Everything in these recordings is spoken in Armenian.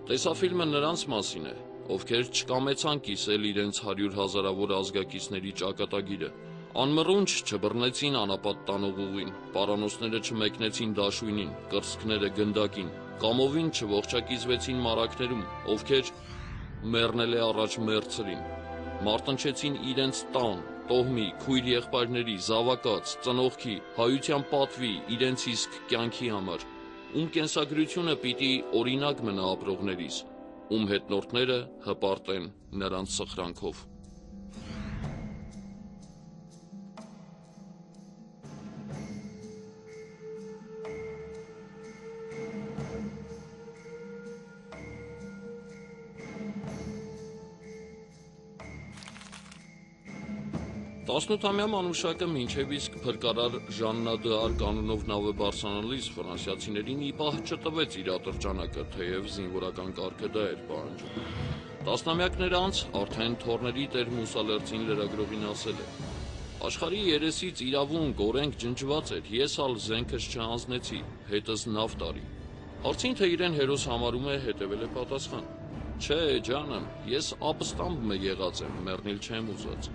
Տեսաֆիլմը նրանց մասին է, ովքեր չկամեցան կիսել իրենց 100 հազարավոր ազգակիցների ճակատագիրը, անմռունչ չբռնեցին անապատ տանող ուղին, պարանոցները չմեկնեցին դաշույնին, կրծքները գնդակին, կամովին չողջակիզվեցին մարակներում, ովքեր մեռնել է առաջ մեռցրին, մարտնչեցին իրենց տան, տոհմի, քույր եղբայրների, զավակաց, ծնողքի, հայության պատվի, իրենց իսկ կյանքի համար, ում կենսագրությունը պիտի օրինակ մնա ապրողներիս, ում հետնորդները հպարտ են նրանց սխրանքով։ Տասնութամյա Մանուշակը մինչև իսկ փրկարար Ժաննա դ'Արկ անունով նավը բարձրանալիս ֆրանսիացիներին ի պահ չտվեց իր ատրճանակը, թեև զինվորական կարգը դա էր պահանջում։ Տասնամյակներ անց արդեն թոռների տեր Մուսալերցին լրագրողին ասել է. «Աշխարհի երեսից իրավունք, օրենք ջնջված էր, ես ալ զենքս չհանձնեցի, հետս նավ տարի»։ Հարցին, թե իրեն հերոս համարում է, հետևել է պատասխան. «Չէ, ջանն, ես ապստամբ եղած եմ, մեռնել չեմ ուզած»։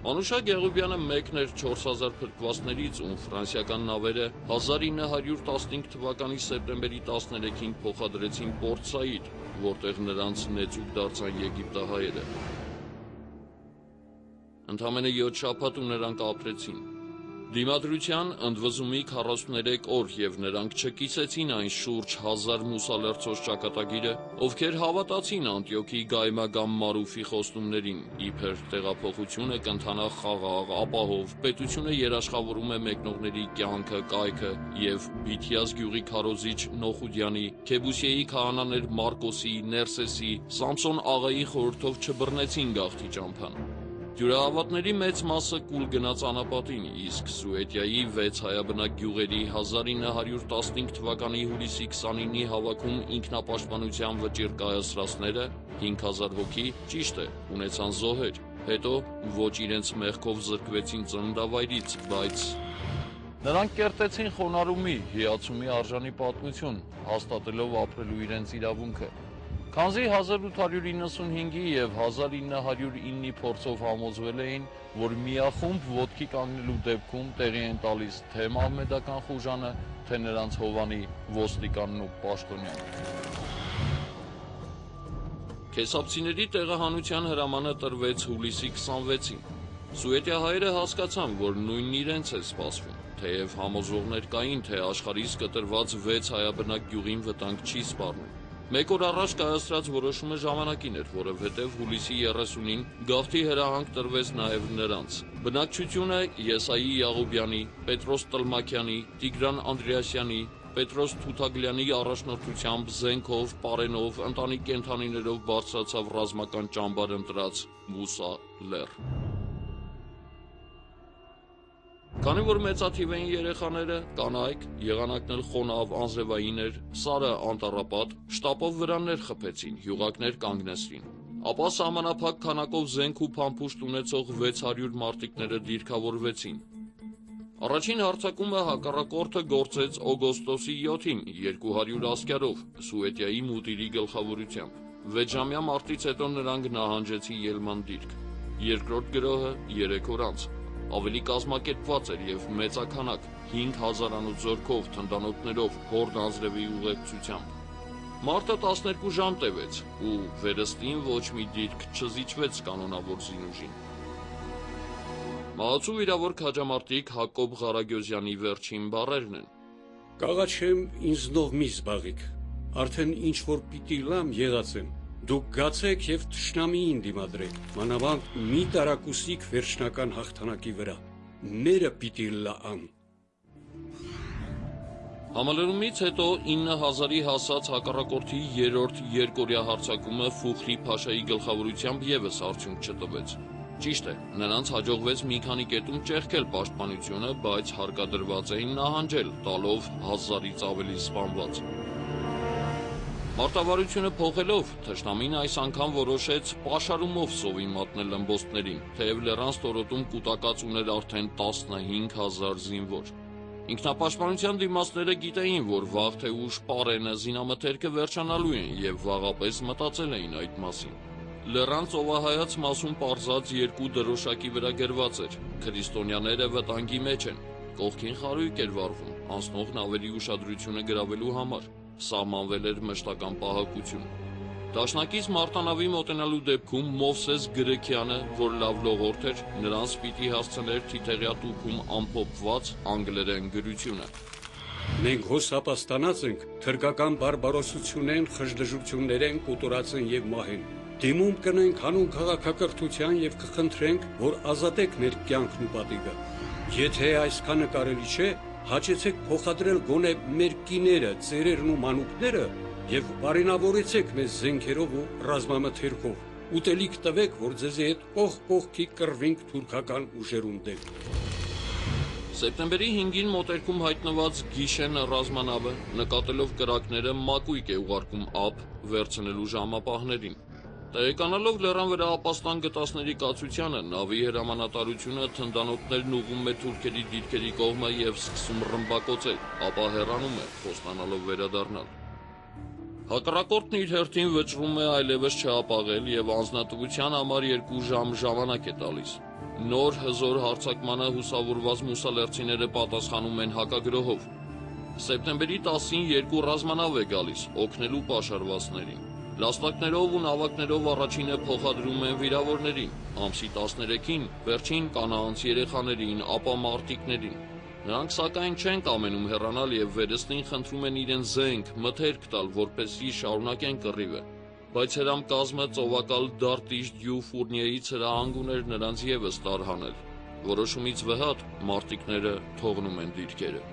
Մանուշակ Եղուբյանը մեկն էր 4000 փրկվածներից, ում ֆրանսիական նավերը 1915 թվականի սեպտեմբերի 13-ին փոխադրեցին Պորտ Սաիդ, որտեղ նրանց նեցուկ դարձան եգիպտահայերը։ Ընդամենը 7 շաբաթ ու նրանք ապրեցին։ Դիմադրության ընդվզումի 43 օր և նրանք չկիսեցին այն շուրջ 1000 մուսալերցոց ճակատագիրը, ովքեր հավատացին Անտիոքի գայմագամ Մարուֆի խոստումներին, իբր տեղափոխությունը կընթանա խաղաղ, ապահով, պետությունը երաշխավորում է մեկնողների կյանքը, կայքը և Բիթիազ գյուղի քարոզիչ Նոխուդյանի, Քեբուսիեի քահանաներ Մարկոսի, Ներսեսի, Սամսոն աղայի խորհրդով չբռնեցին գաղթի ճամփան։ Դյուրահավատների մեծ մասը կուլ գնաց անապատին, իսկ Սուետիայի 6 հայաբնակ գյուղերի 1915 թվականի հուլիսի 29-ի հավաքում ինքնապաշտպանության վճիռ կայացրածները 5000 հոգի, ճիշտ է, ունեցան զոհեր, հետո ոչ իրենց մեղքով զրկվեցին ծննդավայրից, բայց նրանք կերտեցին խոնարհումի, հիացումի արժանի պատմություն, հաստատելով ապրելու իրենց իրավունքը։ Քանզի 1895-ի և 1909-ի փորձով համոզվել էին, որ միախումբ ոտքի կանգնելու դեպքում տեղի են տալիս թե մահմեդական խուժանը, թե նրանց հովանի ոստիկանն ու պաշտոնյանը։ Քեսափցիների տեղահանության հրամանը տրվեց հուլիսի 26-ին։ Սուետիահայերը հասկացան, որ նույնն իրենց է սպասվում, թեև համոզողներ կային, թե աշխարհից կտրված 6 հայաբնակ գյուղին վտանգ չի սպառնում։ Մեկ օր առաջ կայացրած որոշումը ժամանակին էր, որովհետև հուլիսի 30-ին գաղթի հրահանգ տրվեց նաև նրանց։ Բնակչությունը Եսայի Յաղուբյանի, Պետրոս Տլմաքյանի, Տիգրան Անդրեասյանի, Պետրոս Թութագլյանի առաջնորդությամբ զենքով, պարենով, ընտանի կենդանիներով բարձրացավ ռազմական ճամբար ընտրած Մուսա լեռ։ Քանի որ մեծաթիվ էին երեխաները, կանայք, եղանակն էլ խոնավ, անձրևային էր, սարը անտառապատ, շտապով վրաններ խփեցին, հյուղակներ կանգնեցրին։ Ապա սահմանափակ քանակով զենք ու փամփուշտ ունեցող 600 մարտիկները դիրքավորվեցին։ Առաջին հարձակումը հակառակորդը գործեց օգոստոսի 7-ին 200 ասկերով Սուետիայի մուտիրի գլխավորությամբ։ 6-ժամյա մարտից հետո նրանք նահանջեցին Ելման դիրք։ Երկրորդ գրոհը 3 օր անց ավելի կազմակերպված էր և մեծաքանակ 5000-անոց զորքով, թնդանոթներով, հորդ անձրևի ուղեկցությամբ։ Մարտը 12 ժամ տևեց ու վերստին ոչ մի դիրք չզիջվեց կանոնավոր զինուժին։ Մահացու վիրավոր քաջամարտիկ Հակոբ Ղարագյոզյանի վերջին բառերն են. «Կաղաչեմ, ինձնով մի զբաղիք, արդեն ինչ որ պիտի լամ եղած եմ, դուք գացեք և թշնամիին դիմադրեք, մանավանդ մի տարակուսիկ վերջնական հաղթանակի վրա, մերը պիտի լաան»։ Համալրումից հետո 9000-ի հասած հակառակորդի երրորդ երկօրյա հարձակումը Ֆուխրի Փաշայի գլխավորությամբ ևս արդյունք չտվեց։ Ճիշտ է, նրանց հաջողվեց մի քանի կետում ճեղքել պաշտպանությունը, բայց հարկադրված էին նահանջել, տալով 1000-ից ավելի սպանված։ Մարտավարությունը փոխելով, թշնամին այս անգամ որոշեց պաշարումով սովի մատնել ըմբոստներին, թեև լեռան ստորոտում կուտակած ուներ արդեն 15000 զինվոր։ Ինքնապաշտպանության դիմացները գիտեին, որ վաղ թե ուշ պարենը զինամթերքը վերջանալու են և վաղապես մտածել էին այդ մասին։ Լեռան ծովահայաց մասում պարզած երկու դրոշակի վրա գրված էր. «Քրիստոնյաները վտանգի մեջ են», կողքին խարույկ էր վառվում, անցնող նավերի ուշադրությունը գրավելու համար, սահմանվել էր մշտական պահակություն։ Դաշնակից մարտանավի մոտենալու դեպքում Մովսես Գրեքյանը, որ լավ լողորդ էր, նրանց պիտի հասցներ թիթեղյա տուփում ամփոփված անգլերեն գրությունը։ Մենք հոսապաստանած ենք, թրկական բարբարոսությունեն, խժդժություններեն կոտորածն եւ մահեն։ Դիմում կնենք հանուն քաղաքակրթության եւ կխնդրենք, որ ազատեք մեր կյանքն ու պատիվը։ Եթե այսքանը կարելի չէ, հաճեցեք փոխադրել գոնե մեր կիները, ծերերն ու մանուկները եւ բարենավորեցեք մեզ զենքերով ու ռազմամթերքով։ Ուտելիք տվեք, որ ձեզի հետ կողքի կռվինք թուրքական ուժերուն դեմ։ Սեպտեմբերի 5-ին մոտերքում հայտնված Գիշեն ռազմանավը, նկատելով կրակները, մակույկ է ուղարկում ափ վերցնելու ժամապահներին։ Տեղեկանալով լեռան վրա ապաստան գտածների կացությանը, նավի հրամանատարությունը թնդանոթներն ուղղում է թուրքերի դիրքերի կողմը եւ սկսում ռմբակոծել, ապա հեռանում է, խոստանալով վերադառնալ։ Հակառակորդն իր հերթին վճռում է այլևս չհապաղել եւ անձնատվության համար 2 ժամ ժամանակ է տալիս։ Նոր հզոր հարձակմանը հուսավորված մուսալերցիները պատասխանում են հակագրոհով։ Սեպտեմբերի 10-ին 2 ռազմանավ է գալիս, օգնելու պաշարվածներին։ Լաստակներով ու նավակներով առաջինը փոխադրում են վիրավորներին, ամսի 13-ին վերջին կանանց երեխաներին, ապա մարտիկներին։ Նրանք սակայն չեն կամենում հեռանալ եւ վերստին խնդրում են իրեն զենք, մթերք տալ, որպեսզի շարունակեն կռիվը։ Բայց հրամկազմը ծովակալ Դարտիշ դյու Ֆուրնիեից հրահանգ ուներ նրանց եւս տարհանել։ Որոշումից վհատ մարտիկները թողնում են դիրքերը։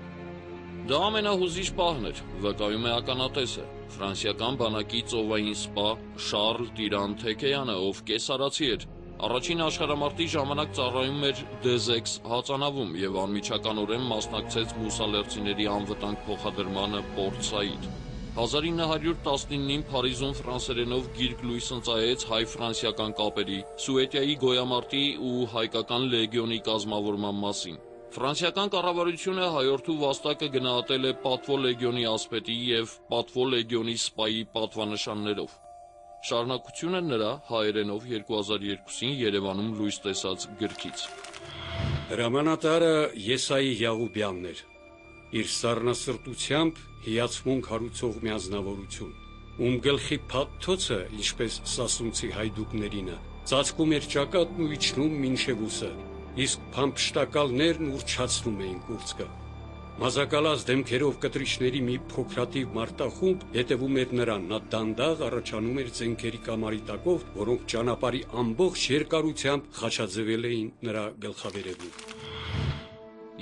Դա ամենահուզիչ պահն էր, վկայում է ականատեսը, ֆրանսիական բանակի ծովային սպա Շարլ Տիրան Թեքեյանը, ով կեսարացի էր, առաջին աշխարհամարտի ժամանակ ծառայում էր Դեզեքս հածանավում եւ անմիջականորեն մասնակցեց մուսալերցիների անվտանգ փոխադրմանը Պորտ Սաիդ։ 1919-ին Փարիզում ֆրանսերենով գիրք լույս ընծայեց հայ-ֆրանսիական կապերի, Սուետիայի գոյամարտի ու հայկական լեգիոնի կազմավորման մասին։ Ֆրանսիական կառավարությունը հայորդու վաստակը գնահատել է Պատվո լեգիոնի ասպետի եւ Պատվո լեգիոնի սպայի պատվանշաններով։ Շարունակությունը նրա հայերենով 2002-ին Երևանում լույս տեսած գրքից։ Հրամանատարը Եսայի Յաղուբյանն էր։ Իր սառնասրտությամբ հիացմունք հարուցող միանձնավորություն, ում գլխի փաթթոցը, ինչպես սասունցի հայդուկներինը, ծածկում էր ճակատն ու իջնում մինչև ուսը, իսկ փամփշտակալներն ուռչացնում էին կուրծքը։ Մազակալած դեմքերով կտրիչների մի փոքրաթիվ մարտախումբ հետևում էր նրան, նա դանդաղ առաջանում էր զենքերի կամարի տակով, որոնք ճանապարհի ամբողջ երկարությամբ խաչաձևել էին նրա գլխավերևում։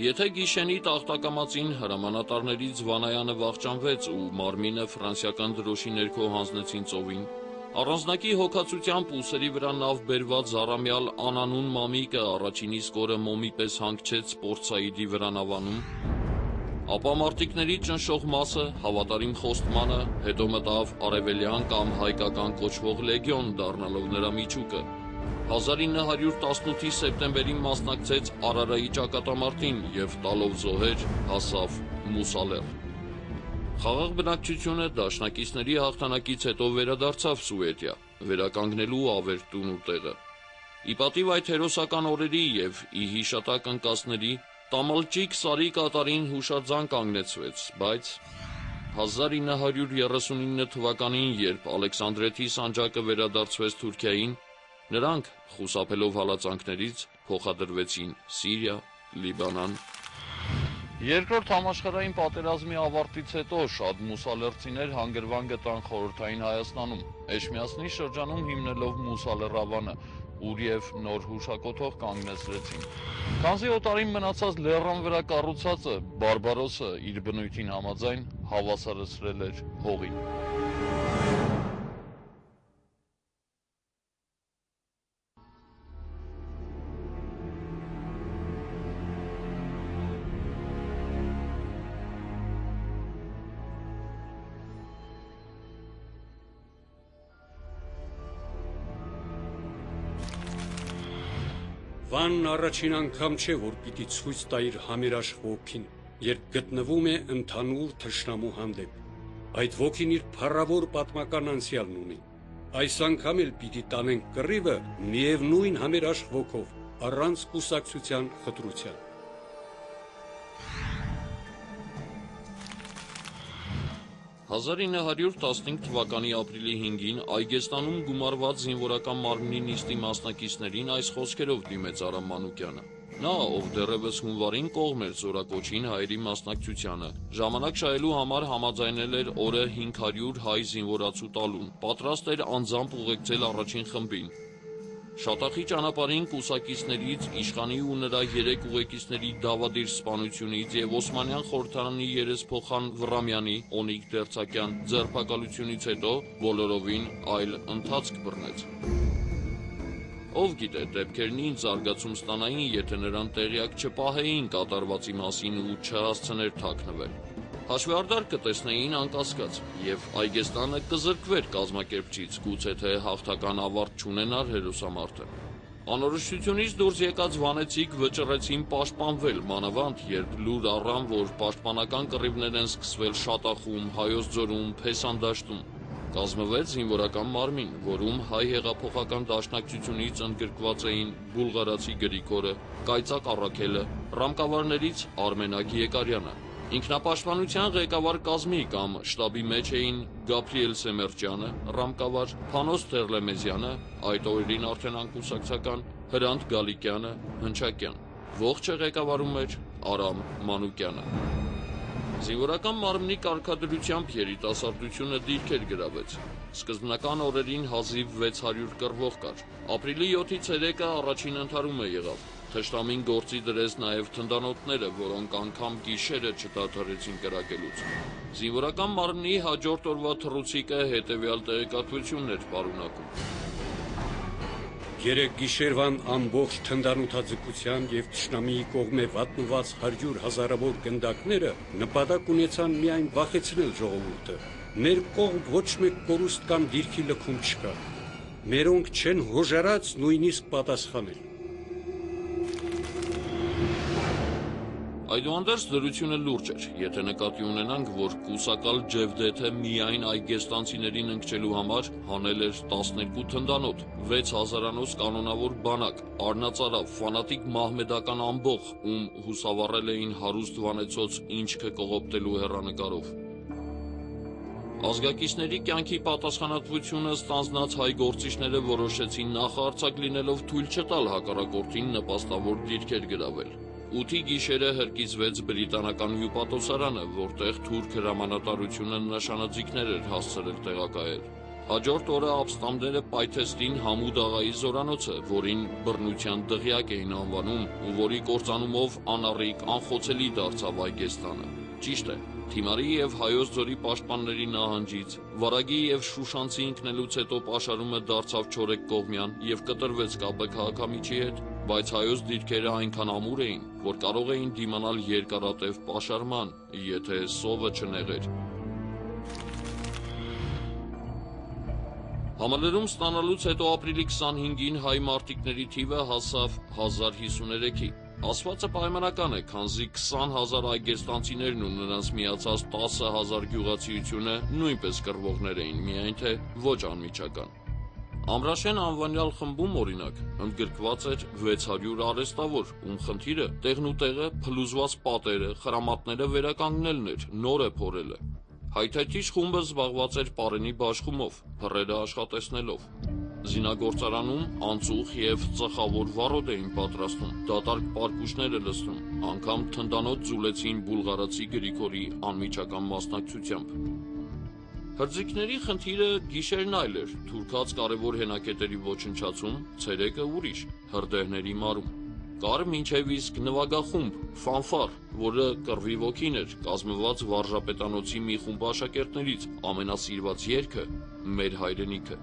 Եթե գիշենի տախտակամածին հրամանատարներից Վանայանը վախճանվեց ու մարմինը ֆրանսիական դրոշի ներքո հանձնեցին ծովին, առանձնակի հոգացությամբ ուսերի վրա նավ բերված զառամյալ անանուն մամիկը առաջին իսկ օրը մոմի պես հանգչեց Պորտ Սաիդի վրանավանում, ապա մարտիկների ճնշող մասը հավատարիմ խոստմանը, հետո մտավ արևելյան կամ հայկական կոչվող լեգիոն դառնալով նրա միջուկը։ 1918-ի սեպտեմբերին մասնակցեց Արարայի ճակատամարտին եւ տալով զոհեր հասավ Մուսալեր։ Խաղաղ բնակչությունը դաշնակիցների հաղթանակից հետո վերադարձավ Սուետիա, վերականգնելու ավերտուն ու տեղը։ Ի պատիվ այդ հերոսական օրերի եւ ի հիշատակ ընկածների Տամալճիկ Սարի կատարին հուշարձան կանգնեցվեց, բայց 1939 թվականին, երբ Ալեքսանդրեթի սանջակը վերադարձվեց Թուրքիային, նրանք, խուսափելով հալածանքներից, փոխադրվեցին Սիրիա, Լիբանան։ Երկրորդ համաշխարհային պատերազմի ավարտից հետո շատ մուսալերցիներ հանգրվան գտան խորհրդային Հայաստանում, Էջմիածնի շրջանում հիմնելով Մուսալեռավանը, ուր եւ նոր հուշակոթող կանգնեցրեցին։ Քանզի օտարին մնացած լեռան վրա կառուցածը Բարբարոսը իր բնույթին համաձայն հավասարեցրել էր հողին։ Վանն առաջին անգամ չէ, որ պիտի ցույց տա իր համերաշխ ոգին։ երբ գտնվում է ընդհանուր թշնամու հանդեպ։ Այդ ոգին իր փառավոր պատմական անցյալն ունի։ Այս անգամ էլ պիտի տանենք կռիվը միևնույն համերաշխ ոգով, առանց կուսակցության խտրության։ 1915 թվականի ապրիլի 5-ին Այգեստանում գումարված զինվորական մարմնի նիստի մասնակիցներին այս խոսքերով դիմեց Արամ Մանուկյանը։ Նա, ով դեռևս հունվարին կողմ էր զորակոչին հայերի մասնակցությանը, ժամանակ շահելու համար համաձայնել էր օրը 500 հայ զինվորացու տալուն, պատրաստ էր անձամբ ուղեկցել առաջին խմբին։ Շատախի ճանապարհին կուսակիցներից, իշխանի ու նրա 3 ուղեկիցների դավադիր սպանությունից և Օսմանյան խորհրդարանի երեսփոխան Վռամյանի, Օնիկ Դերձակյան ձերբակալությունից հետո բոլորովին այլ ընթացք բռնեց։ Ով գիտե, դեպքերն ինչ զարգացում ստանային, եթե նրան տեղյակ չպահեին կատարվածի մասին ու չհասցներ թաքնվել։ Հաշվեհարդար կտեսնեին անկասկած, և Այգեստանը կզրկվեր կազմակերպչից, գուցե թե հաղթական ավարտ չունենար հերոսամարտը։ Անորոշությունից դուրս եկած վանեցիք վճռեցին պաշտպանվել, մանավանդ երբ լուր առան, որ պաշտպանական կռիվներ են սկսվել Շատախում, Հայոց ձորում, Փեսանդաշտում։ Կազմվեց զինվորական մարմին, որում հայ հեղափոխական դաշնակցությունից ընդգրկված էին բուլղարացի Գրիգորը, Կայծակ Առաքելը, ռամկավարներից Արմենակ Եկարյանը։ Ինքնապաշտպանության ղեկավար կազմի կամ շտաբի մեջ էին Գաբրիել Սեմերճյանը, ռամկավար, Փանոս Թերլեմեզյանը, այդ օրերին արդեն անկուսակցական, Հրանտ Գալիկյանը, Հնչակյան։ Ողջը ղեկավարում էր Արամ Մանուկյանը։ Զինվորական մարմնի կարգադրությամբ երիտասարդությունը դիրքեր գրավեց։ Սկզբնական օրերին հազիվ 600 կռվող կար։ Ապրիլի 7-ից 3-ը առաջին ընդհարումը եղավ։ Թշնամին գործի դրեց նաև թնդանոթները, որոնք անգամ գիշերը չդադարեցին կրակելուց։ Զինվորական մարմնի հաջորդ օրվա թռուցիկը հետևյալ տեղեկատվությունն էր պարունակում։ Երեք գիշերվան ամբողջ թնդանոթաձգության և թշնամիի կողմէ վատնված 100 հազարավոր գնդակները նպատակ ունեցան միայն վախեցնել ժողովուրդը։ Մեր կողմ ոչ մեկ կորուստ կամ դիրքի լքում չկա։ Մերոնք չեն հոժարած նույնիսկ պատասխանել։ Այդուհանդերձ դրությունը լուրջ էր, եթե նկատի ունենանք, որ կուսակալ Ջևդեթը միայն այգեստանցիներին ընկճելու համար հանել էր 12 թնդանոթ, 6000-անոց կանոնավոր բանակ, առնածարավ, ֆանատիկ մահմեդական ամբոխ, ում հուսավառել էին հարուստ վանեցոց ինչքը կողոպտելու հեռանկարով։ Ազգակիցների կյանքի պատասխանատվությունը ստանձնած հայ գործիչները որոշեցին նախարարցակ լինելով թույլ չտալ հակառակորդին նպաստավոր դիրքեր գրավել։ 8-ի գիշերը հրկիզվեց բրիտանական հյուպատոսարանը, որտեղ թուրք հրամանատարությունը նշանաձիգներ էր հասցրել տեղակայել։ Հաջորդ օրը ապստամբները պայթեցին Համուդ աղայի զորանոցը, որին բռնության դղյակ էին անվանում ու որի կործանումով անառիկ անխոցելի դարձավ Այգեստանը։ Ճիշտ է, Թիմարի և Հայոց ձորի պաշտպանների նահանջից, Վարագի և Շուշանցի ընկնելուց հետո պաշարումը դարձավ չորեքկողմյան և կտրվեց ԿՊ քաղաքամիջի հետ, բայց հայոց դիրքերը այնքան ամուր էին, որ կարող էին դիմանալ երկարատև պաշարման, եթե սովը չնեղեր։ Համալրում ստանալուց հետո ապրիլի 25-ին հայ մարտիկների թիվը հասավ 1053-ի։ Ասվածը պայմանական է, քանզի 20,000 այգեստանցիներն ու նրանց միացած 10,000 գյուղացիությունը նույնպես կռվողներ էին, միայն թե ոչ անմիջական։ Ամրաշեն անվանյալ խմբում, օրինակ, ընդգրկված էր 600 արհեստավոր, ում խնդիրը տեղնուտեղը, փլուզված պատերը, խրամատները վերականգնելն էր, նորը փորելը։ Հայթայթիչ խումբը զբաղված էր պարենի բաշխումով, փռերը աշխատեցնելով։ Զինագործարանում անցուղ և ծխավոր վառոդ էին պատրաստում, դատարկ պարկուշները լցնում, անգամ թնդանոթ ձուլեցին բուլղարացի Գրիգորի անմիջական մասնակցությամբ։ Հրձիգների խնդիրը գիշերն այլ էր, թուրքած կարևոր հենակետերի ոչնչացում, ցերեկը ուրիշ, հրդեհների մարում։ Կար մինչև իսկ նվագախումբ, ֆանֆար, որը կռվի ոգին էր, կազմված վարժապետանոցի մի խումբ աշակերտներից, ամենասիրված երգը «Մեր հայրենիքը»։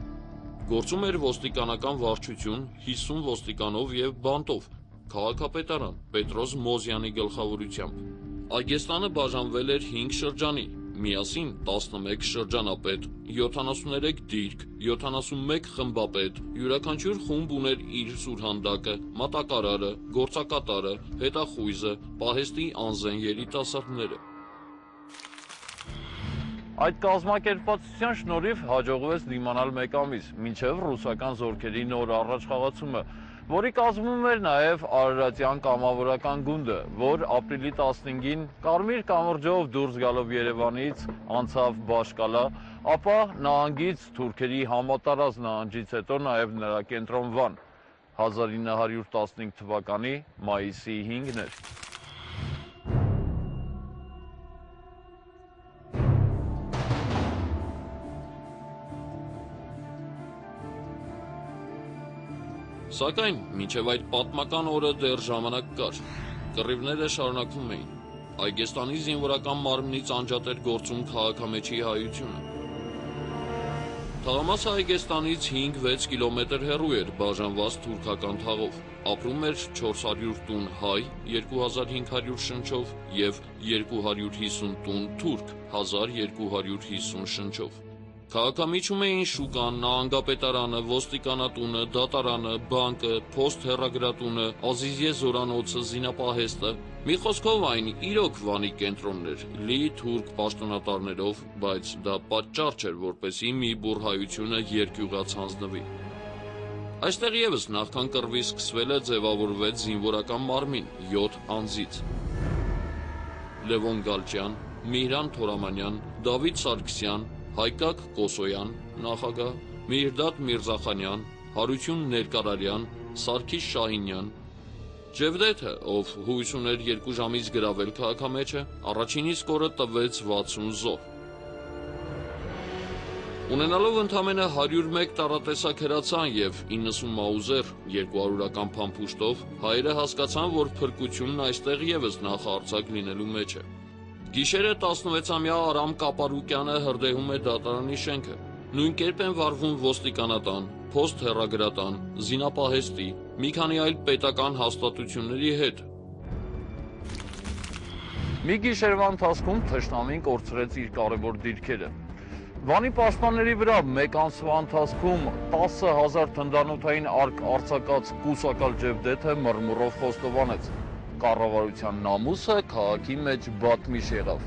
Գործում էր ոստիկանական վարչություն 50 ոստիկանով և բանտով, քաղաքապետարան Պետրոս Մոզյանի գլխավորությամբ։ Այգեստանը բաժանվել էր 5 շրջանի, միասին 11 շրջանապետ, 73 դիրք, 71 խմբապետ, յուրաքանչյուր խումբ ուներ իր սուրհանդակը, մատակարարը, գործակատարը, հետախույզը, պահեստի անզեն երիտասարդները։ Այդ կազմակերպվածության շնորհիվ հաջողվեց դիմանալ մեկ ամիս, մինչև ռուսական զորքերի նոր առաջխաղացումը, որի կազմում էր նաև Արարատյան կամավորական գունդը, որ ապրիլի 15-ին կարմիր կամրջով դուրս գալով Երևանից անցավ Բաշկալա, ապա նահանգից թուրքերի համատարած նահանջից հետո նաև նրա կենտրոն Վան, 1915 թվականի մայիսի 5-ն էր։ Սակայն մինչև այդ պատմական օրը դեռ ժամանակ կար, կռիվները շարունակվում էին, Այգեստանի զինվորական մարմնից անջատ էր գործում քաղաքամեջի հայությունը։ Թաղամասը Այգեստանից 5-6 կիլոմետր հեռու էր բաժանված թուրքական թաղով, ապրում էր 400 տուն հայ, 2500 շնչով և 250 տուն թուրք, 1250 շնչով։ Քաղաքամիջում էին շուկան, նահանգապետարանը, ոստիկանատունը, դատարանը, բանկը, փոստ հեռագրատունը, Ազիզիե զորանոցը, զինապահեստը, մի խոսքով այն իրոք Վանի կենտրոնն էր, լի թուրք պաշտոնատարներով, բայց դա պատճառ չէր, որպեսզի մի բուռ հայությունը երկյուղած հանձնվի։ Այստեղ ևս նախքան կռվի սկսվելը ձևավորվեց զինվորական մարմին 7 անձից։ Լևոն Գալչյան, Միհրան Թորամանյան, Դավիթ Սարգսյան, Հայկակ Կոսոյան, նախագահ, Միհրդադ Միրզախանյան, Հարություն Ներկարարյան, Սարգիս Շահինյան, Ջևդեթը, ով հույս ուներ 2 ժամից գրավել քաղաքամեջը, առաջին իսկ օրը տվեց 60 զոհ։ Ունենալով ընդամենը 101 տարատեսակ հրացան և 90 մաուզեր 200-ական փամփուշտով, հայերը հասկացան, որ փրկությունն այստեղ ևս նախահարձակ լինելու մեջ է։ Գիշերը 16-ամյա Արամ Կապարուկյանը հրդեհում է դատարանի շենքը, նույն կերպ են վարվում ոստիկանատան, փոստ հեռագրատան, զինապահեստի, մի քանի այլ պետական հաստատությունների հետ։ Մի գիշերվա ընթացքում թշնամին կորցրեց իր կարևոր դիրքերը։ Վանի պաշտպանների վրա մեկ ամսվա ընթացքում 10,000 թնդանոթային արկ արձակած կուսակալ Ջևդեթը մռմռով խոստովանեց. կառավարության նամուսը քաղաքի մեջ բատմիշ եղավ։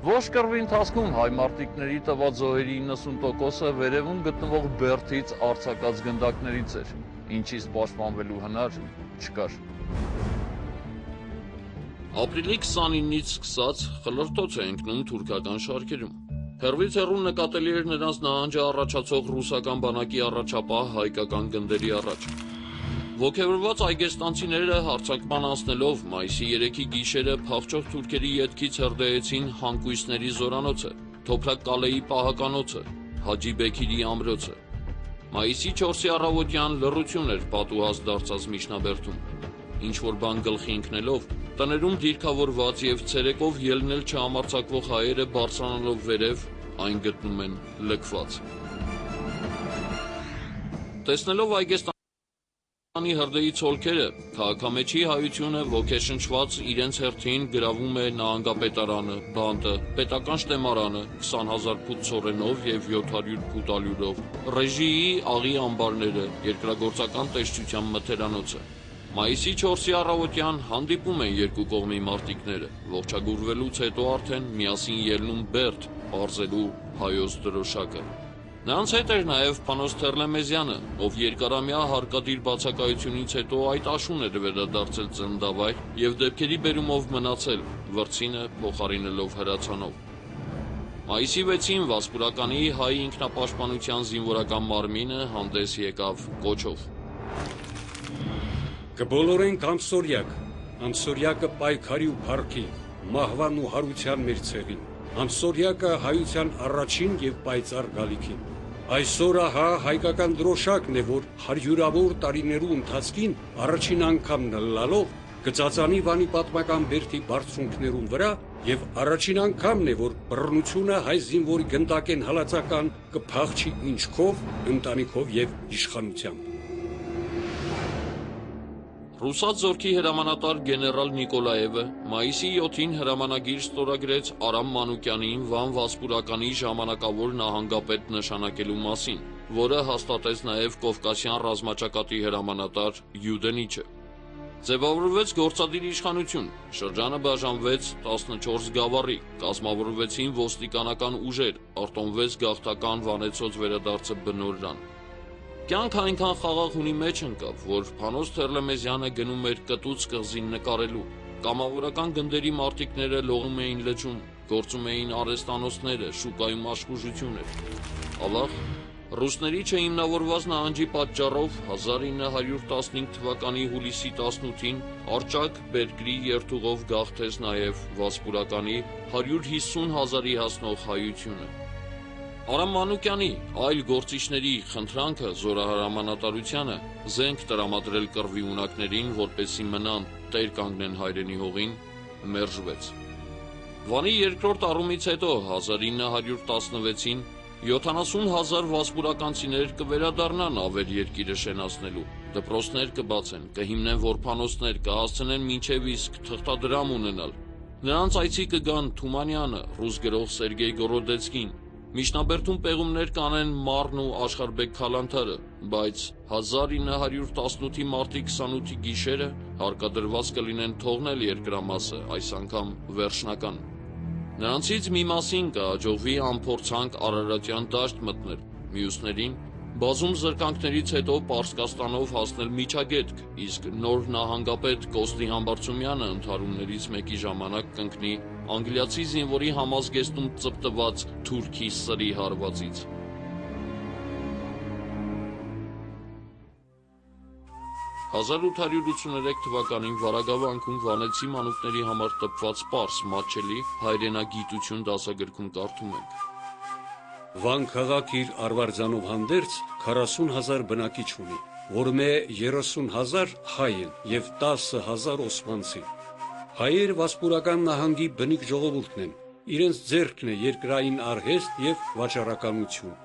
Ոչ կռվի ընթացքում հայ մարտիկների տված զոհերի 90%-ը վերևում գտնվող Բերդից արձակած գնդակներից էր, ինչից պաշտպանվելու հնար չկար։ Ապրիլի 29-ից սկսած խլրտոց է ընկնում թուրքական շարքերում։ Հեռվից հեռու նկատելի էր նրանց նահանջը առաջացող ռուսական բանակի առաջապահ հայկական գնդերի առաջ։ Ոգևորված այգեստանցիները հարձակման անցնելով մայիսի 3-ի գիշերը փախչող թուրքերի ետքից հրդեհեցին Հանկույսների զորանոցը, Թոփրակ Կալեի պահականոցը, Հաջի Բեքիրի ամրոցը։ Մայիսի 4-ի առավոտյան լռություն էր պատուհաս դարձած միջնաբերդում։ Ինչ-որ բան գլխի ընկնելով, տներում դիրքավորված և ցերեկով ելնել չհամարձակվող հայերը բարձրանալով վերև, այն գտնում են լքված։ Տեսնելով Այգեստանի հրդեհի ցոլքերը, քաղաքամեջի հայությունը ոգեշնչված իրենց հերթին գրավում է նահանգապետարանը, բանտը, պետական շտեմարանը 20,000 փուտ ցորենով և 700 փուտ ալյուրով, ռեժիի աղի ամբարները, երկրագործական տեսչության մթերանոցը։ Մայիսի 4-ի առավոտյան հանդիպում են երկու կողմի մարտիկները, ողջագուրվելուց հետո արդեն միասին ելնում Բերդ, պարզելու հայոց դրոշակը։ Նրանց հետ էր նաև Փանոս Թերլեմեզյանը, ով երկարամյա հարկադիր բացակայությունից հետո այդ աշուն էր վերադարձել ծննդավայր և դեպքերի բերումով մնացել, վրձինը փոխարինելով հրացանով։ Մայիսի 6-ին Վասպուրականի հայ ինքնապաշտպանության զինվորական մարմինը հանդես եկավ կոչով. Կբոլորենք ամսորյակը պայքարի ու փառքի, մահվան ու հարության մեր ցեղին, ամսորյակը հայության առաջին և պայծառ գալիքին։ Այսօր ահա հայկական դրոշակն է, որ հարյուրավոր տարիներու ընթացքին առաջին անգամ նլլալով կծածանի Վանի պատմական Բերդի բարձունքներուն վրա և առաջին անգամն է, որ բռնությունը հայ զինվորի գնդակեն հալածական կփախչի ինչքով, ընտանիքով և իշխանությամբ։ Ռուսաց զորքի հրամանատար գեներալ Նիկոլաևը մայիսի 7-ին հրամանագիր ստորագրեց Արամ Մանուկյանին Վան Վասպուրականի ժամանակավոր նահանգապետ նշանակելու մասին, որը հաստատեց նաև Կովկասյան ռազմաճակատի հրամանատար Յուդենիչը։ Ձևավորվեց գործադիր իշխանություն, շրջանը բաժանվեց 14 գավառի, կազմավորվեցին ոստիկանական ուժեր, արտոնվեց գաղթական Վանեցոց վերադարձը բնօրրան։ Կյանքը այնքան խաղաղ ունի մեջ ընկավ, որ Փանոս Թերլեմեզյանը գնում էր կտուց կղզին նկարելու, կամավորական գնդերի մարտիկները լողում էին լճում, գործում էին արհեստանոցները, շուկայում աշխուժություն էր։ Ալլահ, ռուսների չհիմնավորված նահանջի պատճառով 1915 թվականի հուլիսի 18-ին Արճակ Բերգրի երթուղով գաղթեց նաև Վասպուրականի 150 հազարի հասնող հայությունը։ Արամ Մանուկյանի այլ գործիչների խնդրանքը զորահրամանատարությանը զենք տրամադրել կռվի ունակներին, որպեսզի մնան տեր կանգնեն հայրենի հողին, մերժվեց։ Վանի երկրորդ առումից հետո 1916-ին 70,000 վասպուրականցիներ կվերադառնան ավեր երկիրը շենացնելու, դպրոցներ կբացեն, կհիմնեն որբանոցներ, կհասցնեն մինչև իսկ թղթադրամ ունենալ։ Նրանց այցի կգան Թումանյանը, ռուս գրող Սերգեյ Գորոդեցկին, Միջնաբերդում պեղումներ կանեն Մարն ու Աշխարհբեկ Քալանթարը, բայց 1918-ի մարտի 28-ի գիշերը հարկադրված կլինեն թողնել երկրամասը, այս անգամ վերջնական։ Նրանցից մի մասին կհաջողվի անփորձանք Արարատյան դաշտ մտնել, մյուսներին բազում զրկանքներից հետո Պարսկաստանով հասնել Միջագետք, իսկ նոր նահանգապետ Կոստի Համբարձումյանը ընդհարումներից մեկի ժամանակ կընկնի անգլիացի զինվորի համազգեստում ծպտված թուրքի սրի հարվածից։ «1883 թվականին Վարագավանքում վանեցի մանուկների համար տպված պարս մատչելի հայրենագիտություն դասագրքում կարդում ենք. Վան քաղաք իր արվարձանով հանդերձ 40,000 բնակիչ ունի, որմե 30,000 հայ են և 10,000 օսմանցի։ Հայեր Վասպուրական նահանգի բնիկ ժողովուրդն են, իրենց ձեռքն է երկրային արհեստ և վաճառականություն։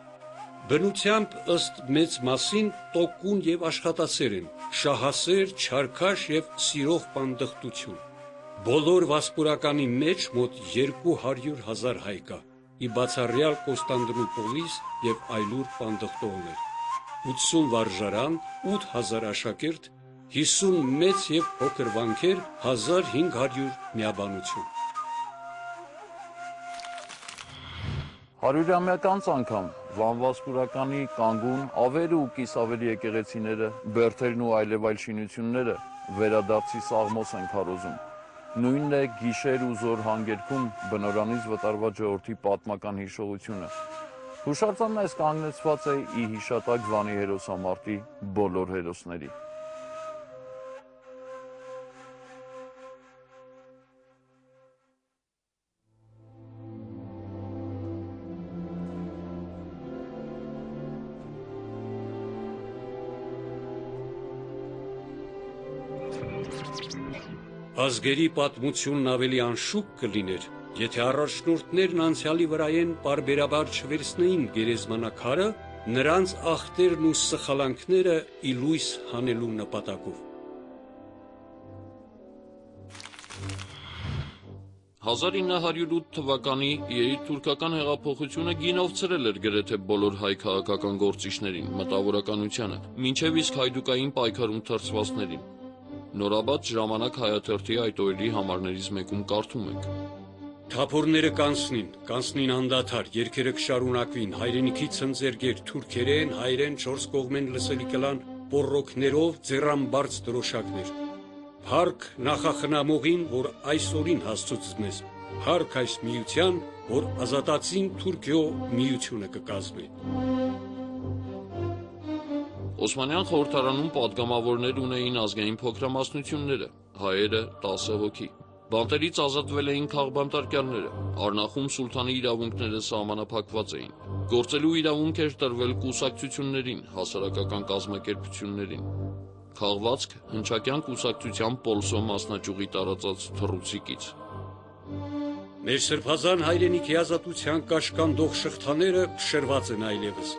Բնությամբ ըստ մեծ մասին տոկուն և աշխատասեր են, շահասեր, չարքաշ և սիրող պանդխտություն։ Բոլոր Վասպուրականի մեջ մոտ 200,000 հայ կա, ի բացառյալ Կոստանդնուպոլիս և այլուր պանդխտողներ, 80 վարժարան, 8,000 աշակերտ, 50 մեծ և փոքր վանքեր, 1500 միաբանություն։ 100-ամյականց անգամ Վան Վասպուրականի կանգուն ավերը ու կիսավերի եկեղեցիները, բերդերն ու այլև այլ շինությունները վերադարձի սաղմոս են քարոզում։ Նույնն է գիշեր ու զոր հանգերքում բնորանից վտարված ժողովրդի պատմական հիշողությունը։ Հուշարձանն այս կանգնեցված է ի հիշատակ Վանի հերոսամարտի բոլոր հերոսների։ Ազգերի պատմությունն ավելի անշուք կլիներ, եթե առաջնորդներն անցյալի վրայեն պարբերաբար չվերցնեին գերեզմանակարը նրանց ախտերն ու սխալանքները ի լույս հանելու նպատակով։ 1908 թվականի երիտթուրքական հեղափոխությունը գինովցրել էր գրեթե բոլոր հայ քաղաքական գործիչներին, մտավորականությանը, մինչև իսկ հայդուկային պայքարում թռցվածներին։ Նորաբաց ժամանակ հայաթերթի այդ օրերի համարներից մեկում կարդում ենք. Թափորները կանցնին անդադար, երգերը կշարունակվին, հայրենիքի ցնցերգեր, թուրքերեն, հայերեն, 4 կողմեն լսելի կլան պոռոքներով ձեռամբարձ դրոշակներ։ Փառք նախախնամողին, որ այսօրին հասցուց մեզ, փառք այս միության, որ ազատացին Թուրքիո միությունը կկազմի։ Օսմանյան խորհրդարանում պատգամավորներ ունեին ազգային փոքրամասնությունները, հայերը 10 հոգի։ Բանտերից ազատվել էին քաղբանտարկյալները, Արնախում սուլթանի իրավունքները սահմանափակված էին։ Գործելու իրավունք էր տրվել կուսակցություններին, հասարակական կազմակերպություններին։ Քաղվածք հնչակյան կուսակցության Պոլսո մասնաճյուղի տարածած թռուցիկից։ Մեր սրբազան հայրենիքի ազատության կաշկանդող շղթաները փշրված են այլևս։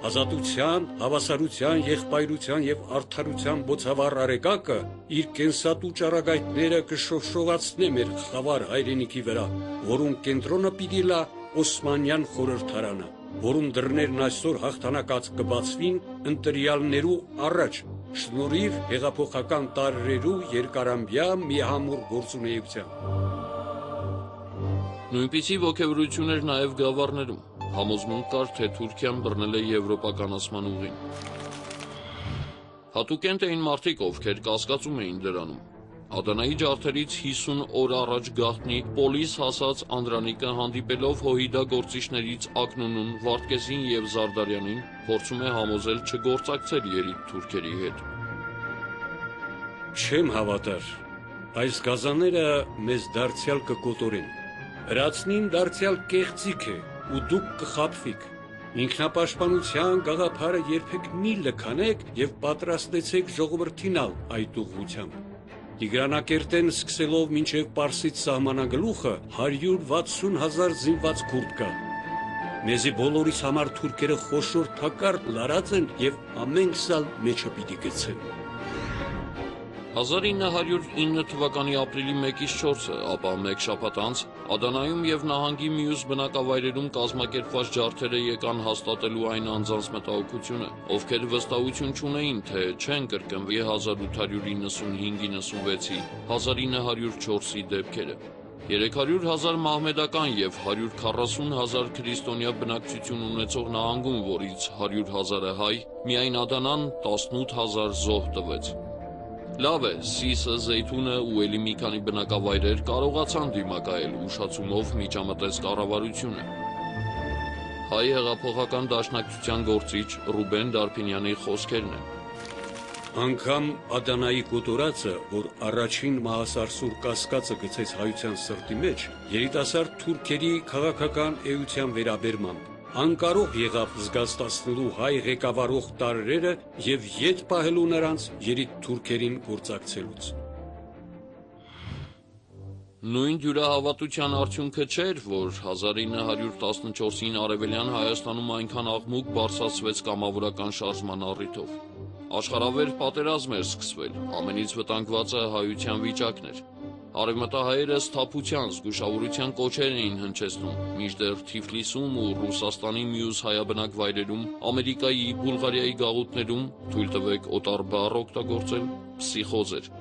ազատության, հավասարության, եղբայրության եւ արդարության բոցավառ արեգակը իր կենսատու ճառագայթները կշոշողացնե մեր խավար հայրենիքի վրա, որուն կենտրոնը պիտի լա Օսմանյան խորհրդարանը, որուն դռներն այսօր հաղթանակած կբացվին ընտրյալներու առաջ, շնորհիվ հեղափոխական տարրերու երկարամբյա միահամուռ գործունեության։ Նույնպիսի ոգևորություն էր նաև գավառներում, համոզմունք կար, թե Թուրքիան բռնել է եվրոպականացման ուղին։ Հատուկենտ էին մարդիկ, ովքեր կասկածում էին դրանում։ Ադանայի ջարդերից 50 օր առաջ գաղտնի պոլիս հասած Անդրանիկը հանդիպելով Հոհիդա գործիչներից Ակնունուն, Վարդգեսին եւ Զարդարյանին փորձում է համոզել չգործակցել երիտ թուրքերի հետ։ Չեմ հավատար, այս գազանները մեզ դարձյալ կկոտորեն, հրացնին դարձյալ կեղծիք է ու դուք կխաբվիք, ինքնապաշտպանության գաղափարը երբեք մի լքանեք եւ պատրաստեցեք ժողովրդին այդ ուղղությամբ։ Տիգրանակերտեն սկսելով մինչև Պարսից սահմանագլուխը 160,000 զինված քուրդ կա։ Մեզի բոլորիս համար թուրքերը խոշոր թակարդ լարած են եւ ամեն սալ մեջը պիտի գցեն։ 1909 թվականի ապրիլի 1-ից 4-ը, ապա մեկ շաբաթ անց, Ադանայում եւ նահանգի մյուս բնակավայրերում կազմակերպված ջարդերը եկան հաստատելու այն անձանց մտահոգությունը, ովքեր վստահություն չունեին, թե չեն կրկնվի 1895-96-ի, 1904-ի դեպքերը։ 300,000 մահմեդական եւ 140,000 քրիստոնյա բնակչություն ունեցող նահանգում, որից 100,000-ը հայ, միայն Ադանան 18,000 զոհ տվեց։ Լավ է, Սիսը, Զեյթունը ու էլի մի քանի բնակավայրեր կարողացան դիմակայել, ուշացումով միջամտեց կառավարությունը։ Հայ հեղափոխական դաշնակցության գործիչ Ռուբեն Դարփինյանի խոսքերն են։ Անգամ Ադանայի կոտորածը, որ առաջին մահասարսուր կասկածը գցեց հայության սրտի մեջ, երիտասարդ թուրքերի քաղաքական էության վերաբերմամբ անկարող եղավ զգաստացնելու հայ ղեկավարող տարրերը եւ ետ պահելու նրանց երիտ թուրքերին գործակցելուց։ Նույն դյուրահավատության արդյունքը չէր, որ 1914-ին Արևելյան Հայաստանում այնքան աղմուկ բարձրացվեց կամավորական շարժման առիթով։ Աշխարհավեր պատերազմ էր սկսվել, ամենից վտանգվածը հայության վիճակն էր։ Արևմտահայերը սթափության, զգուշավորության կոչեր էին հնչեցնում, մինչդեռ Թիֆլիսում ու Ռուսաստանի մյուս հայաբնակ վայրերում, Ամերիկայի, Բուլղարիայի գաղութներում, թույլ տվեք օտար բառ օգտագործել, պսիխոզ էր։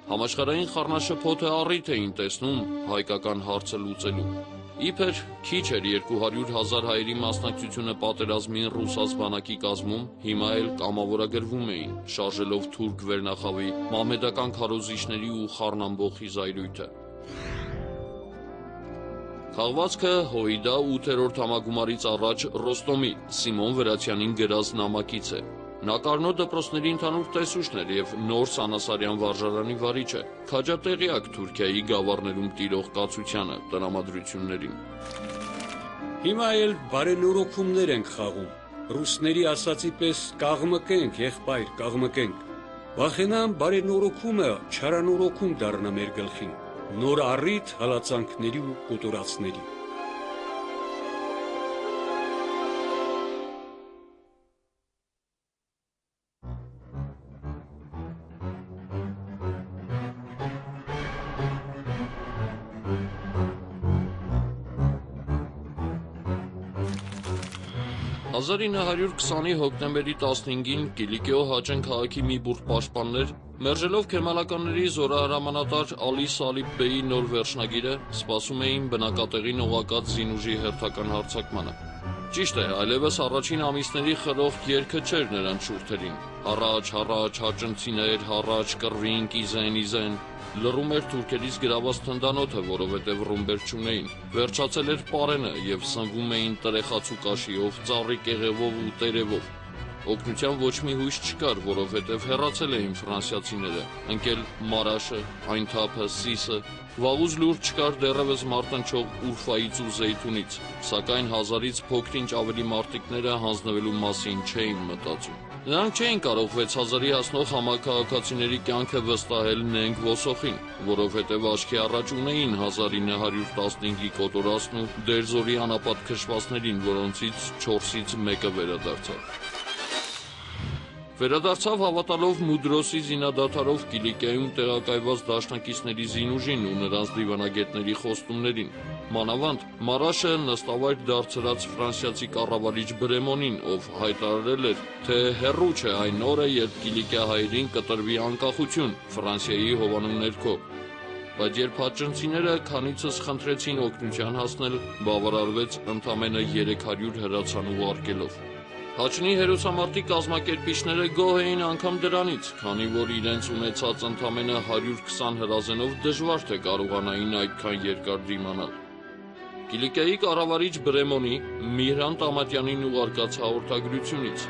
Համաշխարհային խառնաշփոթը առիթ էին տեսնում հայկական հարցը լուծելու։ Իբր քիչ էր 200,000 հայերի մասնակցությունը պատերազմին ռուսաց բանակի կազմում, հիմա էլ կամավորագրվում էին, շարժելով թուրք վերնախավի, մահմեդական քարոզիչների ու խառնամբոխի զայրույթը։ Խաղվածքը Հոհիդա 8-րդ համագումարից առաջ Ռոստոմի Սիմոն Վրացյանին գրած նամակից է։ Նա Կարնո դպրոցների ընդհանուր տեսուչն էր եւ նոր Սանասարյան վարժարանի վարիչը, քաջատեղյակ Թուրքիայի գավառներում տիրող կացությանը, տրամադրություններին։ Հիմա էլ բարենորոգումներ ենք խաղում։ Ռուսների ասացի պես կաղմկենք, եղբայր, կաղմկենք։ Վախենամ բարենորոգումը չարանորոգում դառնա մեր գլխին։ Նոր առիթ հալածանքների ու կոտորածների։ Ա 1920-ի հոկտեմբերի 15-ին Կիլիկիո Հաճեն քաղաքի մի բուրդ պաշտպաններ, մերժելով քեմալականների զորահրամանատար Ալի Սալիբ Բեյի նոր վերջնագիրը, սպասում էին բնակատեղին օղակած զինուժի հերթական հարձակմանը։ Ճիշտ է, այլևս առաջին ամիսների խրոխտ երգը չէր նրանց շուրթերին։ Հառաչ, հառաչ, հաճնցիներ, հառաչ, կռվինք, իզեն։ Լռում էր թուրքերից գրաված թնդանոթը, որովհետև ռումբեր չունեին։ Վերջացել էր պարենը եւ սնվում էին տրեխացու կաշիով, ծառի կեղևով ու տերևով։ Օգնության ոչ մի հույս չկար, որովհետև հեռացել էին ֆրանսիացիները, ընկել Մարաշը, Այնթափը, Սիսը։ Վաղուց լուրջ չկար դեռևս մարտնչող Ուրֆայից ու Զեյթունից, սակայն 1000-ից փոքր-ինչ ավելի մարտիկները հանձնվելու մասին չէին մտածում։ Նրանք չէին կարող 6000-ի հասնող համաքաղաքացիների կյանքը վստահել նենգ ոսոխին, որովհետև աչքի առաջ ունեին 1915-ի կոտորածն ու դերձորի անապատ քշվածներին, որոնցից 4-ից մեկը վերադարձավ։ Վերադարձավ հավատալով Մուդրոսի զինադադարով Կիլիկիայում տեղակայված դաշնակիցների զինուժին ու նրանց դիվանագետների խոստումներին։ Մանավանդ Մարաշը նստավայր դարձրած ֆրանսիացի կառավարիչ Բրեմոնին, ով հայտարարել էր, թե հեռու չէ այն օրը, երբ կիլիկիահայերին կտրվի անկախություն Ֆրանսիայի հովանու ներքո։ Բայց երբ հաճնցիները քանիցս խնդրեցին օգնության հասնել, բավարարվեց ընդամենը 300 հրացան ուղարկելով։ Հաճնի հերոսամարտի կազմակերպիչները գոհ էին անգամ դրանից, քանի որ իրենց ունեցած ընդամենը 120 հրազենով դժվար թե կարողանային այդքան երկար դիմանալ։ Կիլիկիայի կառավարիչ Բրեմոնի Միհրան Տամատյանին ուղարկած հաղորդագրությունից։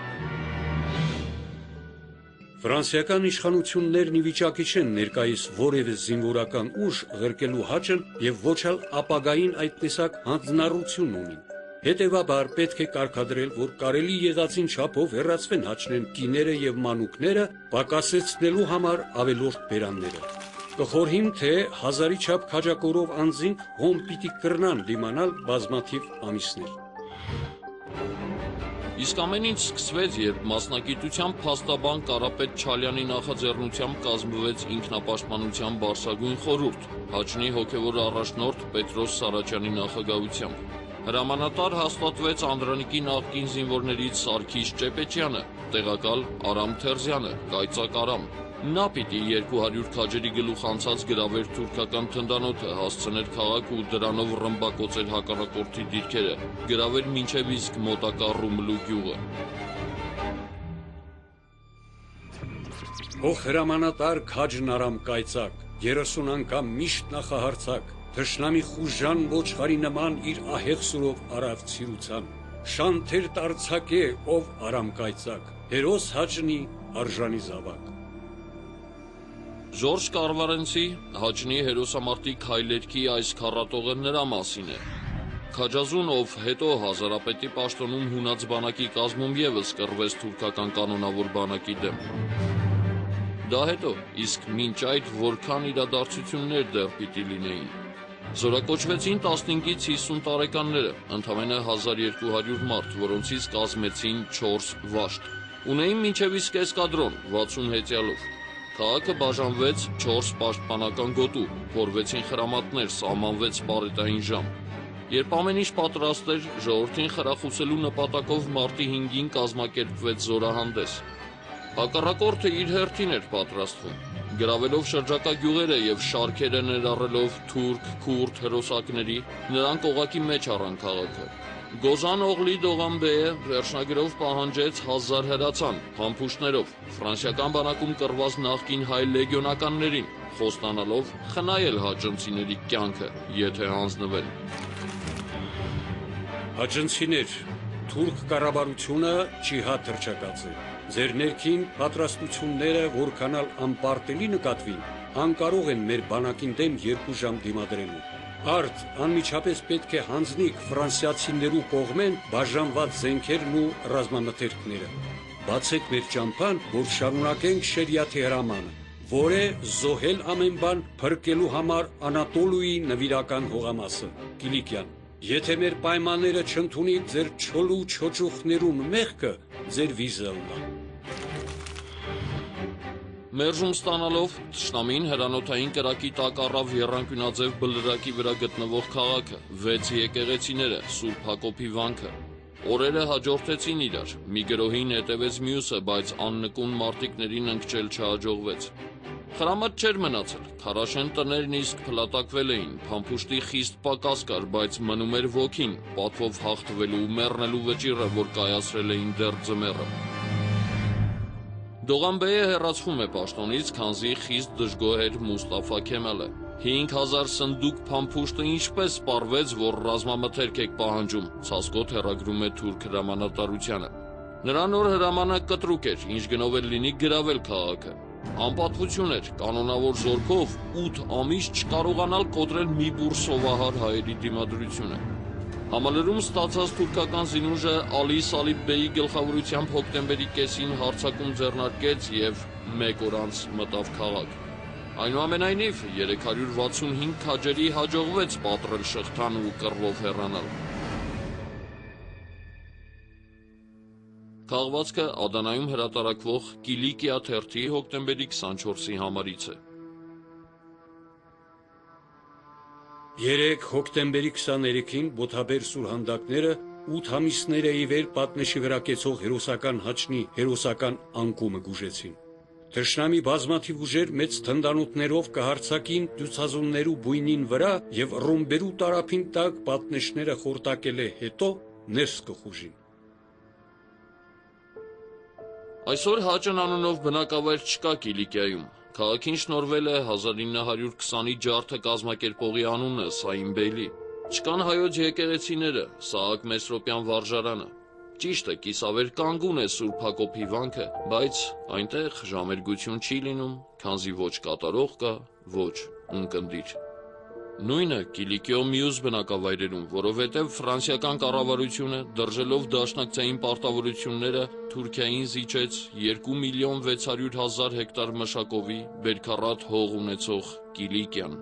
Ֆրանսիական իշխանություններն ի վիճակի չեն ներկայիս որևէ զինվորական ուժ ղրկելու հաճն եւ ոչ էլ ապագային այդ տեսակ հանձնառություն ունին։ Հետևաբար պետք է կարգադրել, որ կարելի եղածին չափով հեռացվեն հաճնեն կիները եւ մանուկները, պակասեցնելու համար ավելորդ բերանները։ Կխորհիմ, թե 1000-ի չափ քաջակորով անձինք հոմ պիտի կրնան դիմանալ բազմաթիվ ամիսներ։ Իսկ ամեն ինչ սկսվեց, երբ մասնագիտությամբ փաստաբան Կարապետ Չալյանի նախաձեռնությամբ կազմվեց ինքնապաշտպանության բարձրագույն խորհուրդ, Հաճնի հոգևոր առաջնորդ Պետրոս Սարաչյանի նախագահությամբ։ Հրամանատար հաստատվեց Անդրանիկի նախկին զինվորներից Սարգիս Ճեպեչյանը, տեղակալ Արամ Թերզյանը, Կայծակ Արամ։ Նա պիտի 200 քաջերի գլուխ անցած գրավեր թուրքական թնդանոթը, հասցներ քաղաք ու դրանով ռմբակոծեր հակառակորդի դիրքերը, գրավեր մինչև իսկ մոտակա Ռումլու գյուղը։ Ող հրամանատար Քաջն Արամ Կայծակ, 30 անգամ միշտ նախահարցակ, թշնամի խուժան ոչխարի նման իր ահեղ սուրով արավ ցիրուցան, շանթեր տարցակե ով Արամ Կայծակ, հերոս Հաճնի արժանի զավակ։ Ժորժ Կարվարենցի Հաճնի հերոսամարտի քայլերքի այս քառատողը նրա մասին է։ Քաջազուն, ով հետո հազարապետի պաշտոնում հունած բանակի կազմում ևս կռվեց թուրքական կանոնավոր բանակի դեմ։ Դա հետո, իսկ մինչ այդ որքան իրադարձություններ դեռ պիտի լինեին։ Զորակոչվեցին 15-ից 50 տարեկանները, ընդամենը 1200 մարդ, որոնցից կազմեցին 4 վաշտ։ Ունեին մինչև իսկ էսկադրոն 60 հեծյալով։ Քաղաքը բաժանվեց 4 պաշտպանական գոտու, փորվեցին խրամատներ, սահմանվեց պարետային ժամ։ Երբ ամեն ինչ պատրաստ էր, ժողովրդին խրախուսելու նպատակով մարտի 5-ին կազմակերպվեց զորահանդես։ Հակառակորդը իր հերթին էր պատրաստվում, գրավելով շրջակա գյուղերը եւ շարքերը ներառելով թուրք, քուրդ հրոսակների, նրանք օղակի մեջ առան քաղաքը։ Գոզան Օղլի Դողանբեը վերջնագրով պահանջեց 1000 հրացան, փամփուշտներով, ֆրանսիական բանակում կռված նախկին հայ լեգիոնականներին, խոստանալով խնայել հաճնցիների կյանքը, եթե հանձնվել։ Հաճնցիներ, թուրք կառավարությունը ջիհադ հռչակած է։ Ձեր ներքին պատրաստությունները որքանալ անպարտելի նկատվին, անկարող են մեր բանակին դեմ 2 ժամ դիմադրելու։ Արդ անմիջապես պետք է հանձնիկ ֆրանսիացիներու կողմեն բաժանված զենքերն ու ռազմամթերքները։ Բացեք մեր ճամփան, որ շարունակենք շերիաթի հրամանը, որ է զոհել ամեն բան փրկելու համար Անատոլիայի նվիրական հողամասը, Կիլիկիան։ Եթե մեր պայմանները չընդունի ձեր չոլու չոճուխներուն մեղքը, ձեր վիզը ունա։ Մերժում ստանալով թշնամին հրանոթային կրակի տակ առավ եռանկյունաձև բլրակի վրա գտնվող քաղաքը, 6 եկեղեցիները, Սուրբ Հակոբի վանքը։ Օրերը հաջորդեցին իրար, մի գրոհին հետևեց մյուսը, բայց աննկուն մարտիկներին ընկճել չհաջողվեց։ Խրամատ չէր մնացել, քարաշեն տներն իսկ փլատակվել էին, փամփուշտի խիստ պակաս կար, բայց մնում էր ոգին, պատվով հաղթվելու ու մեռնելու վճիռը, որ կայացրել էին դեռ ձմեռը։ Դողանբեը հեռացվում է պաշտոնից, քանզի խիստ դժգոհ էր Մուստաֆա Քեմալը։ 5000 սնդուկ փամփուշտը ինչպես սպառվեց, որ ռազմամթերք եք պահանջում, ցասկոտ հեռագրում է թուրք հրամանատարությանը։ Նրա նոր հրամանը կտրուկ էր, ինչ գնով էլ լինի գրավել քաղաքը։ Անպատվություն էր, կանոնավոր զորքով 8 ամիս չկարողանալ կոտրել մի բուռ սովահար հայերի դիմադրությունը։ Համալրում ստացած թուրքական զինուժը Ալի Սալիբ Բեյի գլխավորությամբ հոկտեմբերի կեսին հարձակում ձեռնարկեց և 1 օր անց մտավ քաղաք։ Այնուամենայնիվ 365 քաջերի հաջողվեց պատռել շղթան ու կռվով հեռանալ։ Քաղվածքը Ադանայում հրատարակվող Կիլիկիա թերթի հոկտեմբերի 24-ի համարից է։ 3 հոկտեմբերի 23-ին բոթաբեր սուրհանդակները 8 ամիսներ ի վեր պատնեշի վրա կեցող հերոսական հաճնի հերոսական անկումը գուժեցին։ Թշնամի բազմաթիվ ուժեր մեծ թնդանոթներով կհարձակին դյուցազուններու բույնին վրա և ռումբերու տարափին տակ պատնեշները խորտակել է հետո ներս կխուժին։ Այսօր Հաճն անունով բնակավայր չկա Կիլիկիայում։ Քաղաքին շնորհվել է 1920-ի ջարդը կազմակերպողի անունը Սաիմ Բեյլի։ Չկան հայոց եկեղեցիները, Սահակ Մեսրոպյան վարժարանը։ Ճիշտ է, կիսավեր կանգուն է Սուրբ Հակոբի վանքը, բայց այնտեղ ժամերգություն չի լինում, քանզի ոչ կատարող կա, ոչ ունկնդիր։ Նույնը Կիլիկիո մյուս բնակավայրերում, որովհետև ֆրանսիական կառավարությունը դրժելով դաշնակցային պարտավորությունները Թուրքիային զիջեց 2.600.000 հեկտար մշակովի բերքառատ հող ունեցող Կիլիկիան։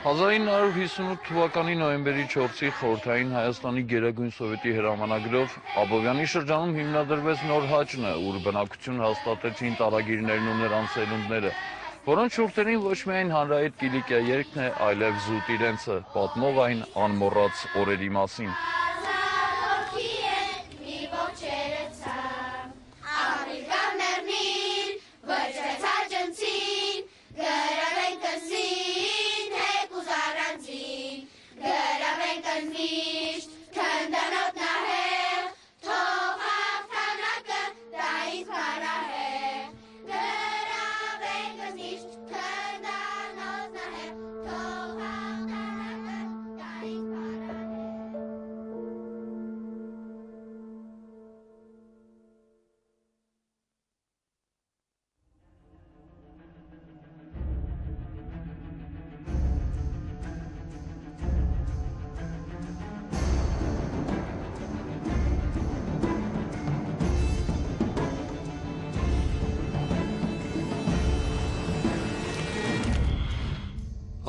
«1958 թվականի նոյեմբերի 4-ի խորհրդային Հայաստանի Գերագույն Սովետի հրամանագրով Աբովյանի շրջանում հիմնադրվեց նոր Հաճնը, ուր բնակություն հաստատեցին տարագիրներն ու նրանց սերունդները, որոնց շուրթերին ոչ միայն հանրահայտ Կիլիկիա երգն է, այլև զուտ իրենցը, պատմող այն անմոռաց օրերի մասին։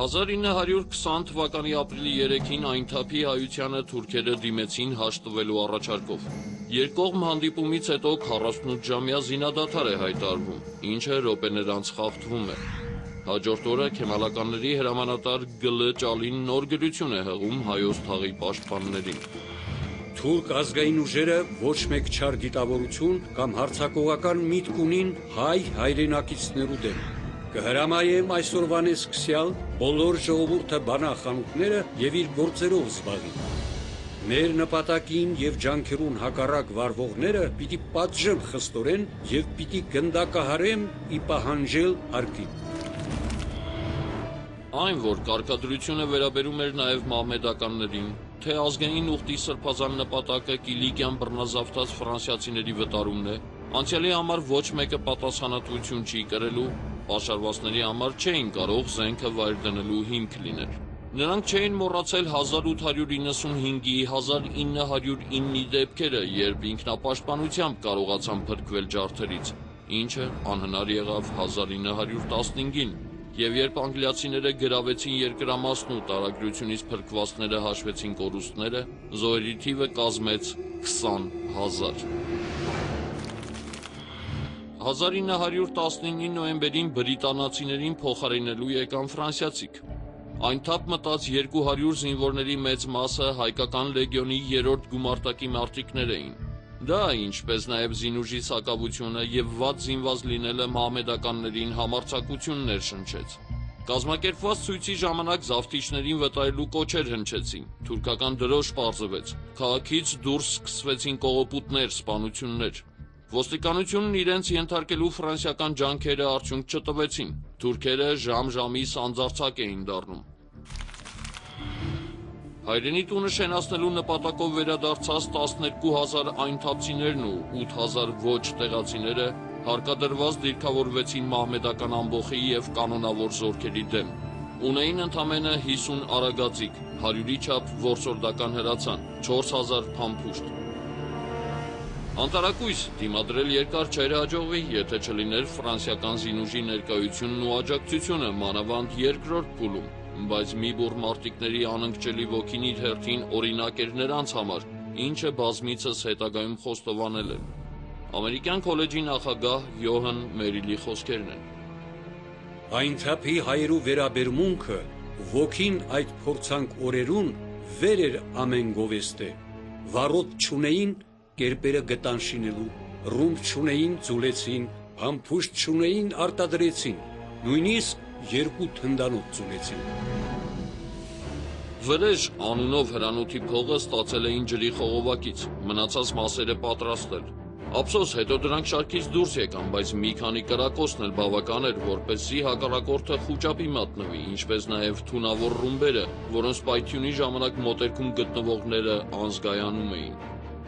«1920 թվականի ապրիլի 3-ին Այնթափի հայությանը թուրքերը դիմեցին հաշտվելու առաջարկով։ Երկկողմ հանդիպումից հետո 48-ժամյա զինադադար է հայտարարվում, ինչը րոպեներ անց խախտվում է։ Հաջորդ օրը քեմալականների հրամանատար Գ.Լ. Ճալին նոր գրություն է հղում հայոց թաղի պաշտպաններին։ Թուրք ազգային ուժերը ոչ մեկ չար դիտավորություն կամ հարձակողական միտք ունին հայ հայրենակիցներու դեմ։ Կհրամայեմ այսօրվանից սկսյալ բոլոր ժողովուրդը բանախանութները և իր գործերով զբաղի։ Մեր նպատակին և ջանքերուն հակառակ վարվողները պիտի պատժեմ խստորեն և պիտի գնդակահարեմ ի պահանջել հարկին։ Այն, որ կարգադրությունը վերաբերում էր նաև մահմեդականներին, թե ազգային ուխտի սրբազան նպատակը Կիլիկիան բռնազավթած ֆրանսիացիների վտարումն է, անցյալի համար ոչ մեկը պատասխանատվություն չի կրելու, պաշարվածների համար չէին կարող զենքը վայր դնելու հիմք լինել։ Նրանք չէին մոռացել 1895-ի 1909-ի դեպքերը, երբ ինքնապաշտպանությամբ կարողացան փրկվել ջարդերից, ինչը անհնար եղավ 1915-ին, և երբ անգլիացիները գրավեցին երկրամասն ու տարագրությունից փրկվածները հաշվեցին կորուստները, զոհերի թիվը կազմեց 20,000։ 1919-ի նոյեմբերին բրիտանացիներին փոխարինելու եկան ֆրանսիացիք։ Այնթափ մտած 200 զինվորների մեծ մասը հայկական լեգիոնի 3-րդ գումարտակի մարտիկներ էին։ Դա, ինչպես նաև զինուժի սակավությունը և վատ զինված լինելը մահմեդականներին համարձակություն ներշնչեց։ Կազմակերպված ցույցի ժամանակ զավթիչներին վտարելու կոչեր հնչեցին, թուրքական դրոշ պարզվեց, քաղաքից դուրս սկսվեցին կողոպուտներ, սպանություններ։ Ոստիկանությունն իրենց ենթարկելու ֆրանսիական ջանքերը արդյունք չտվեցին, թուրքերը ժամ-ժամի սանձարձակ էին դառնում։ Հայրենի տունը շենացնելու նպատակով վերադարձած 12,000 այնթափցիներն ու 8,000 ոչ տեղացիները հարկադրված դիրքավորվեցին մահմեդական ամբոխի և կանոնավոր զորքերի դեմ։ Ունեին ընդամենը 50 արագածիկ, 100-ի չափ որսորդական հրացան, 4000 փամփուշտ։ Անտարակույս դիմադրել երկար չէր հաջողվի, եթե չլիներ ֆրանսիական զինուժի ներկայությունն ու աջակցությունը, մանավանդ երկրորդ փուլում, բայց մի բուռ մարտիկների անընկճելի ոգին իր հերթին օրինակ էր նրանց համար, ինչը բազմիցս հետագայում խոստովանել են։ Ամերիկյան քոլեջի նախագահ Յոհան Մերիլի խոսքերն են։ Այնթափի հայերու վերաբերմունքը ոգին այդ փորձանք օրերուն վեր էր ամեն գովեստե, վարոտ չունեին կերպերը գտան շինելու, ռումբ չունեին ձուլեցին, փամփուշտ չունեին արտադրեցին, նույնիսկ 2 թնդանոթ ձուլեցին։ Վրեժ անունով հրանոթի փողը ստացել էին ջրի խողովակից, մնացած մասերը պատրաստել։ Ափսոս, հետո դրանք շարքից դուրս եկան, բայց մի քանի կրակոցն էլ բավական էր, որպեսզի հակառակորդը խուճապի մատնվի, ինչպես նաև թունավոր ռումբերը, որոնց պայթյունի ժամանակ մոտերքում գտնվողները անզգայանում էին։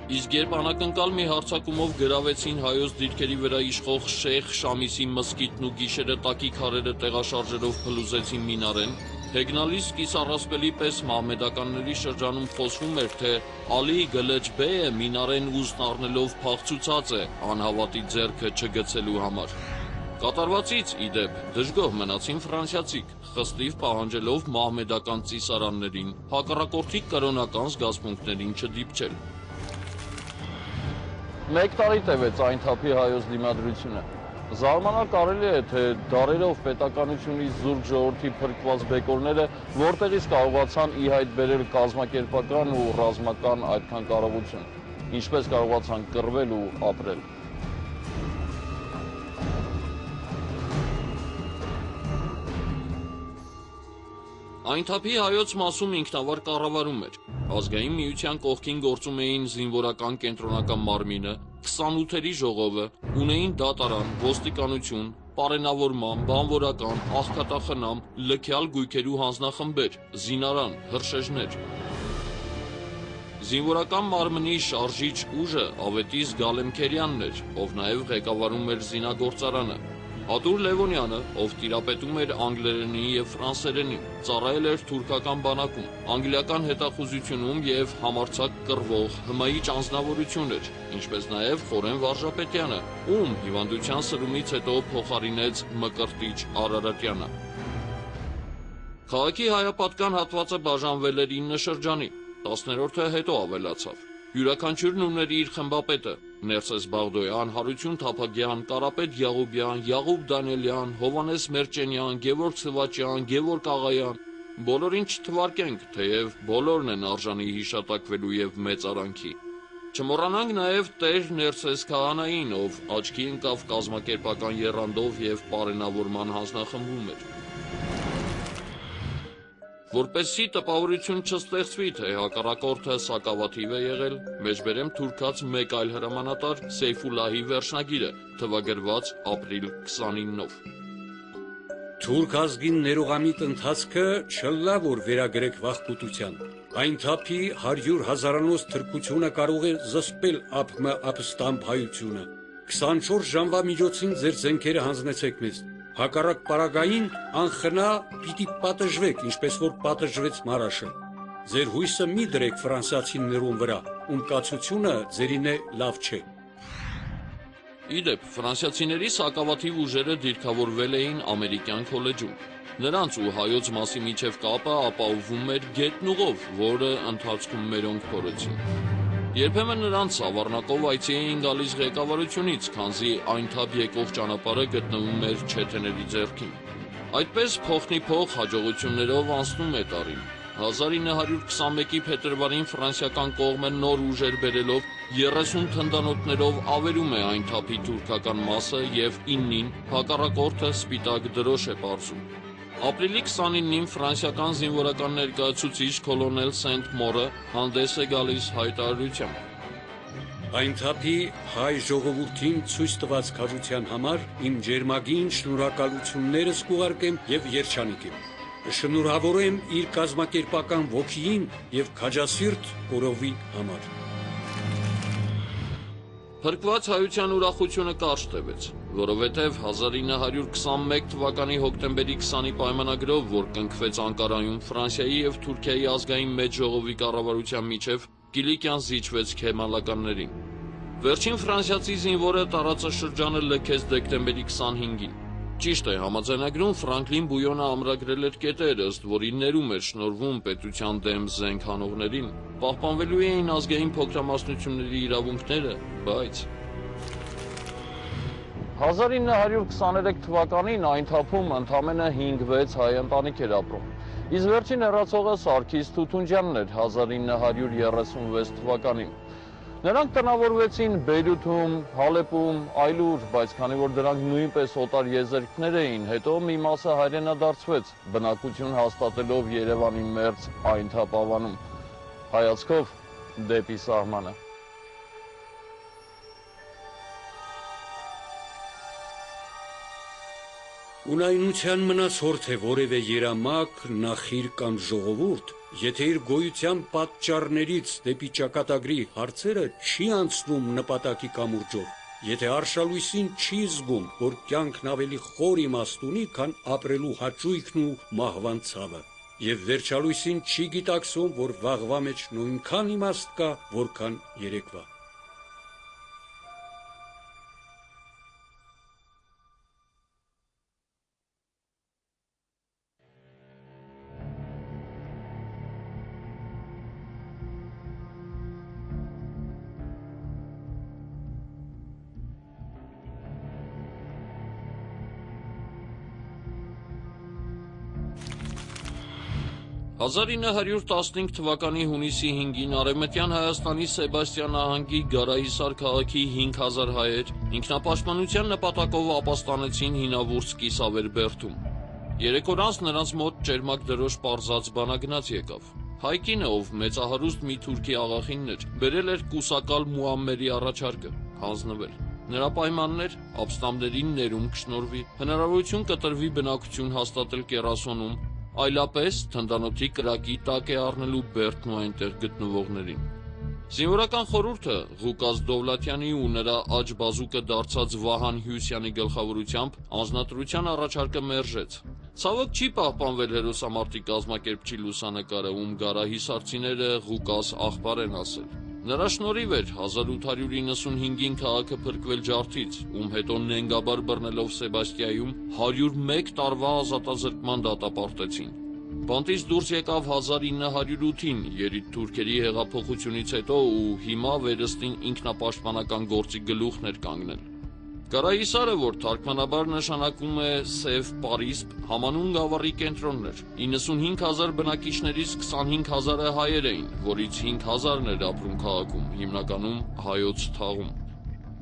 Իսկ երբ անակնկալ մի հարձակումով գրավեցին հայոց դիրքերի վրա իշխող Շեյխ Շամիսի մզկիթն ու գիշերը տակի քարերը տեղաշարժերով փլուզեցին մինարեն, հեգնալիս կիսառասպելի պես մահմեդականների շրջանում խոսվում էր, թե Ալի Գլեջ բեյը մինարեն ուզն առնելով փախցուցած է անհավատի ձեռքը չգցելու համար։ Կատարվածից, ի դեպ, դժգոհ մնացին ֆրանսիացիք, խստիվ պահանջելով մահմեդական ծիսարաններին, հակառակորդի կրոնական զգացմունքներին չդիպչել։ Մեկ տարի տևեց այնթափի հայոց դիմադրությունը։ Զարմանալ կարելի է, թե դարերով պետականությունից զուրկ ժողովրդի փրկված բեկորները որտեղից կարողացան ի հայտ բերել կազմակերպական ու ռազմական այդքան կարողություն, ինչպես կարողացան կռվել ու ապրել։ Այնթափի հայոց մասում ինքնավար կառավարում էր։ Ազգային միության կողքին գործում էին զինվորական կենտրոնական մարմինը, 28-երի ժողովը, ունեին դատարան, ոստիկանություն, պարենավորման, բանվորական, աղքատախնամ, լքյալ գույքերու հանձնախմբեր, զինարան, հրշեջներ։ Զինվորական մարմնի շարժիչ ուժը Ավետիս Գալեմքերյանն էր, ով նաև ղեկավարում էր զինագործարանը։ Ատուր Լևոնյանը, ով տիրապետում էր անգլերենի և ֆրանսերենի, ծառայել էր թուրքական բանակում, անգլիական հետախուզությունում և համարձակ կռվող հմայիչ անձնավորություն էր, ինչպես նաև Խորեն Վարժապետյանը, ում հիվանդության սրումից հետո փոխարինեց Մկրտիչ Արարատյանը։ Քաղաքի հայապատկան հատվածը բաժանվել էր 9 շրջանի, 10-րդը հետո ավելացավ։ Յուրաքանչյուրն ուներ իր խմբապետը՝ Ներսես Բաղդոյան, Հարություն Թափագյան, Կարապետ Յաղուբյան, Յաղուբ Դանիելյան, Հովհաննես Մերճենյան, Գևորգ Սվաճյան, Գևորգ Աղայան։ Բոլորին չթվարկենք, թեև բոլորն են արժանի հիշատակվելու և մեծ արանքի։ Չմոռանանք նաև Տեր Ներսես Քահանային, ով աչքի ընկավ կազմակերպական եռանդով և պարենավորման հանձնախմբում էր։ Որպեսզի տպավորություն չստեղծվի, թե հակառակորդը սակավաթիվ է եղել, մեջբերեմ թուրքած մեկ այլ հրամանատար Սեյֆուլլահի վերջնագիրը, թվագրված ապրիլ 29-ով։ Թուրք ազգին ներողամիտ ընթացքը չլա, որ վերագրեք վախկոտության։ Այնթափի 100 հազարանոց թրկությունը կարող է զսպել ԱՓՄ ապստամբ հայությունը։ 24 ժամվա միջոցին ձեր զենքերը հանձնեցեք մեզ։ Հակառակ պարագային անխնա պիտի պատժվեք, ինչպես որ պատժվեց Մարաշը։ Ձեր հույսը մի դրեք ֆրանսիացիներուն վրա, ում կացությունը ձերին է լավ չէ։ Իդեպ, ֆրանսիացիների սակավաթիվ ուժերը դիրքավորվել էին ամերիկյան քոլեջում։ Նրանց ու հայոց մասի միջև կապը ապահովում էր գետնուղով, որը ընթացքում մերոնք փորեցին։ Երբեմն նրանց սավառնակով այցի էին գալիս ղեկավարությունից, քանզի այնթափ եկող ճանապարհը գտնվում էր չեթեների ձեռքին։ Այդպես փոխնի փոխ հաջողություններով անցնում է տարին։ 1921-ի փետրվարին ֆրանսիական կողմը նոր ուժեր բերելով 30 թնդանոթներով ավերում է այնթափի թուրքական մասը և 9-ին հակառակորդը սպիտակ դրոշ է պարզում։ Ապրիլի 29-ին ֆրանսիական զինվորական ներկայացուցիչ կոլոնել Սենթ Մորը հանդես է գալիս հայտարարությամբ։ Այնթափի հայ ժողովրդին ցույց տված քաջության համար իմ ջերմագին շնորհակալություններս կուղարկեմ եւ երջանիկ եմ։ Շնորհավորեմ իր կազմակերպական ոգին եւ քաջասիրտ օրովի համար։ Փրկված հայության ուրախությունը կարճ տևեց, որովհետև 1921 թվականի հոկտեմբերի 20-ի պայմանագրով, որ կնքվեց Անկարայում Ֆրանսիայի եւ Թուրքիայի ազգային մեծ ժողովի կառավարության միջև, Կիլիկիան զիջվեց քեմալականներին։ Վերջին ֆրանսիացի զինվորը տարածաշրջանը լքեց դեկտեմբերի 25-ին։ Ճիշտ է, համաձայնագրում Ֆրանկլին Բույոնը ամրագրել էր կետեր, ըստ որի ներում էր շնորհվում պետության դեմ զենք հանողներին, պահպանվելու էին ազգային փոքրամասնությունների իրավունքները, բայց 1923 թվականին այն թափում ընդամենը 5-6 հայ ընտանիք էր ապրում։ Իսկ վերջին հեռացողը Սարգիս Թութունջյանն էր 1936 թվականին։ Նրանք տնավորվեցին Բեյրութում, Հալեպում, այլուր, բայց քանի որ դրանք նույնպես օտար եզերքներ էին, հետո մի մասը հայրենադարձվեց, բնակություն հաստատելով Երևանի մերձ այն թափավանում, հայացքով դեպի սահմանը։ Ունայնության մնաց հորթ է որևէ երամակ, նախիր կամ ժողովուրդ, եթե իր գոյության պատճառներից դեպի ճակատագրի հարցերը չի անցնում նպատակի կամուրջով, եթե արշալույսին չի զգում, որ կյանքն ավելի խոր իմաստ ունի, քան ապրելու հաճույքն ու մահվան ցավը, եւ վերջալույսին չի գիտակցում, որ վաղվա մեջ նույնքան իմաստ կա, որքան երեկվա։ Ա 1915 թվականի հունիսի 5-ին Արևմտյան Հայաստանի Սեբաստիան նահանգի Գարահիսար քաղաքի 5000 հայեր ինքնապաշտպանության նպատակով ապաստանեցին հինավուրց Կիսավեր բերդում։ 3 օր անց նրանց մոտ ճերմակ դրոշ պարզած բանագնաց եկավ։ Հայկինը, ով մեծահարուստ մի թուրքի աղախինն էր, բերել էր կուսակալ Մուամմերի առաջարկը հանձնվել։ Նրա պայմանն էր ապստամբներին ներում կշնորվի, հնարավորություն կտրվի բնակություն հաստատել Կերասոնում, այլապես թնդանոթի կրակի տակ է առնելու Բերդն ու այնտեղ գտնվողներին։ Զինվորական խորհուրդը Ղուկաս Դովլաթյանի ու նրա աջ բազուկը դարձած Վահան Հյուսյանի գլխավորությամբ անձնատրության առաջարկը մերժեց։ Ցավոք չի պահպանվել հերոսամարտի կազմակերպչի լուսանկարը, ում գարահիսարցիները Ղուկաս աղբար են ասել։ Նրա շնորհիվ էր 1895-ին քաղաքը փրկվել ջարդից, ում հետո նենգաբար բռնելով Սեբաստիայում 101 տարվա ազատազրկման դատապարտեցին։ Բանտից դուրս եկավ 1908-ին երիտ թուրքերի հեղափոխությունից հետո ու հիմա վերստին ինքնապաշտպանական գործի գլուխն էր կանգնել։ Գարահիսարը, որ թարգմանաբար նշանակում է Սև Պարիսպ, համանուն գավառի կենտրոնն էր։ 95000 բնակիչներից 25000-ը հայեր էին, որից 5000-ն էր ապրում քաղաքում, հիմնականում հայոց թաղում։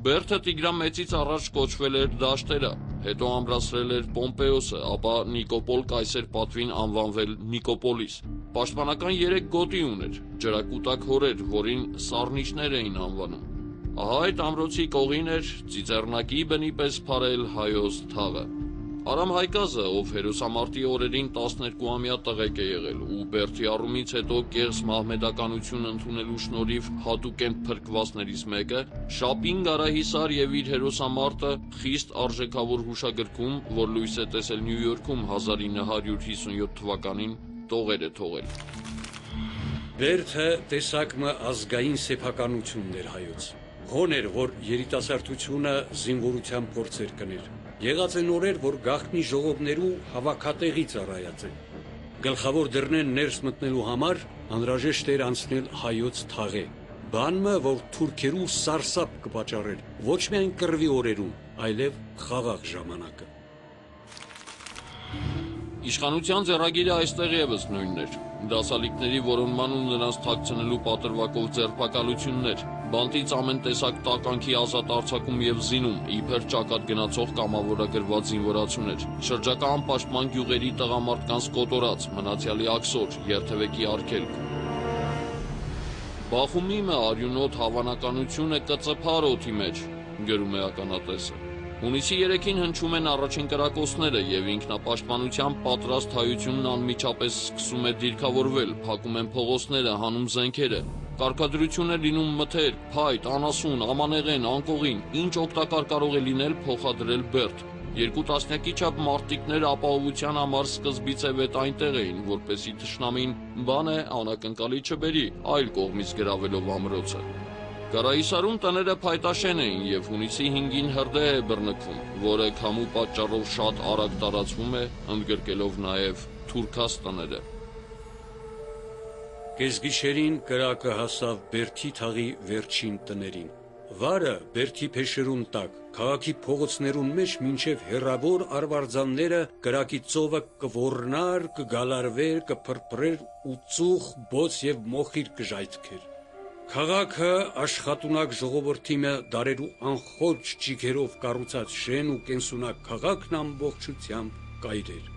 Բերդը Տիգրան Մեծից առաջ կոչվել էր Դաշտերա, հետո ամրացրել էր Պոմպեոսը, ապա Նիկոպոլ կայսեր պատվին անվանվել Նիկոպոլիս։ Պաշտպանական 3 գոտի ուներ, ջրակուտակ հորեր, որին Սառնիչներ էին անվանում։ Ահա այդ ամրոցի կողին էր ծիծեռնակի բնի պես փարել հայոց թաղը։ Արամ Հայկազը, ով հերոսամարտի օրերին 12-ամյա տղեկ է եղել ու Բերդի առումից հետո կեղծ մահմեդականություն ընդունելու շնորհիվ հատուկեն փրկվածներից մեկը, Շապին Գարահիսար եւ իր հերոսամարտը խիստ արժեքավոր հուշագրքում, որ լույս է տեսել Նյու Յորքում 1957 թվականին, տողեր է թողել։ Բերդը տեսակը ազգային սեփականությունն էր հայոց։ Հոն էր, որ երիտասարդությունը զինվորության փորձեր կներ։ Եղած են օրեր, որ գաղտնի ժողովներու հավաքատեղի ծառայած են։ Գլխավոր դռնեն ներս մտնելու համար անհրաժեշտ էր անցնել հայոց թաղե։ Բանը, որ թուրքերու սարսափ կպաճառեր ոչ միայն կռվի օրերում, այլև խաղաղ ժամանակը։ Իշխանության ձեռագիրը այստեղ եւս նույնն էր։ Դասալիկների որոնման ու նրանց թաքցնելու պատրվակով ձերբակալություններ, բանտից ամեն տեսակ տականքի ազատ արձակում եւ զինում, իբր ճակատ գնացող կամավորագրված զինվորացուներ, շրջակա անպաշտպան գյուղերի տղամարդկանց կոտորած, մնացյալի աքսոր, երթևեկի արգելք։ Բախումիմը արյունոտ հավանականությունը կծփար օդի մեջ, գրում է ականատեսը։ Հունիսի 3-ին հնչում են առաջին կրակոցները եւ ինքնապաշտպանության պատրաստ հայությունն անմիջապես սկսում է դիրքավորվել, փակում են փողոցները, հանում զենքերը։ Կարգադրություն է լինում մթերք, փայտ, անասուն, ամանեղեն, անկողին, ինչ օգտակար կարող է լինել փոխադրել Բերդ։ 2 տասնյակի չափ մարտիկներ ապահովության համար սկզբից է վետ այնտեղ էին, որպեսզի թշնամին բան է անակնկալի չբերի, այլ կողմից գրավելով ամրոցը։ Գարայիսարում տները փայտաշեն էին եւ հունիսի 5-ին հրդեհ է բռնկվում, որը քամու պատճառով շատ արագ տարածվում է, ընդգրկելով նաեւ թուրքաց տները։ Կեսգիշերին կրակը հասավ Բերդի թաղի վերջին տներին։ Վարը Բերդի փեշերուն տակ, քաղաքի փողոցներուն մեջ մինչև հեռավոր արվարձանները կրակի ծովը կոռնար, կգալարվեր, կփրփրեր ու ծուխ, բոց եւ մոխիր կժայթքեր։ Քաղաքը աշխատունակ ժողովրդի մը դարերու անխոճ ջիգերով կառուցած շեն ու կենսունակ քաղաքն ամբողջությամբ կայրեր։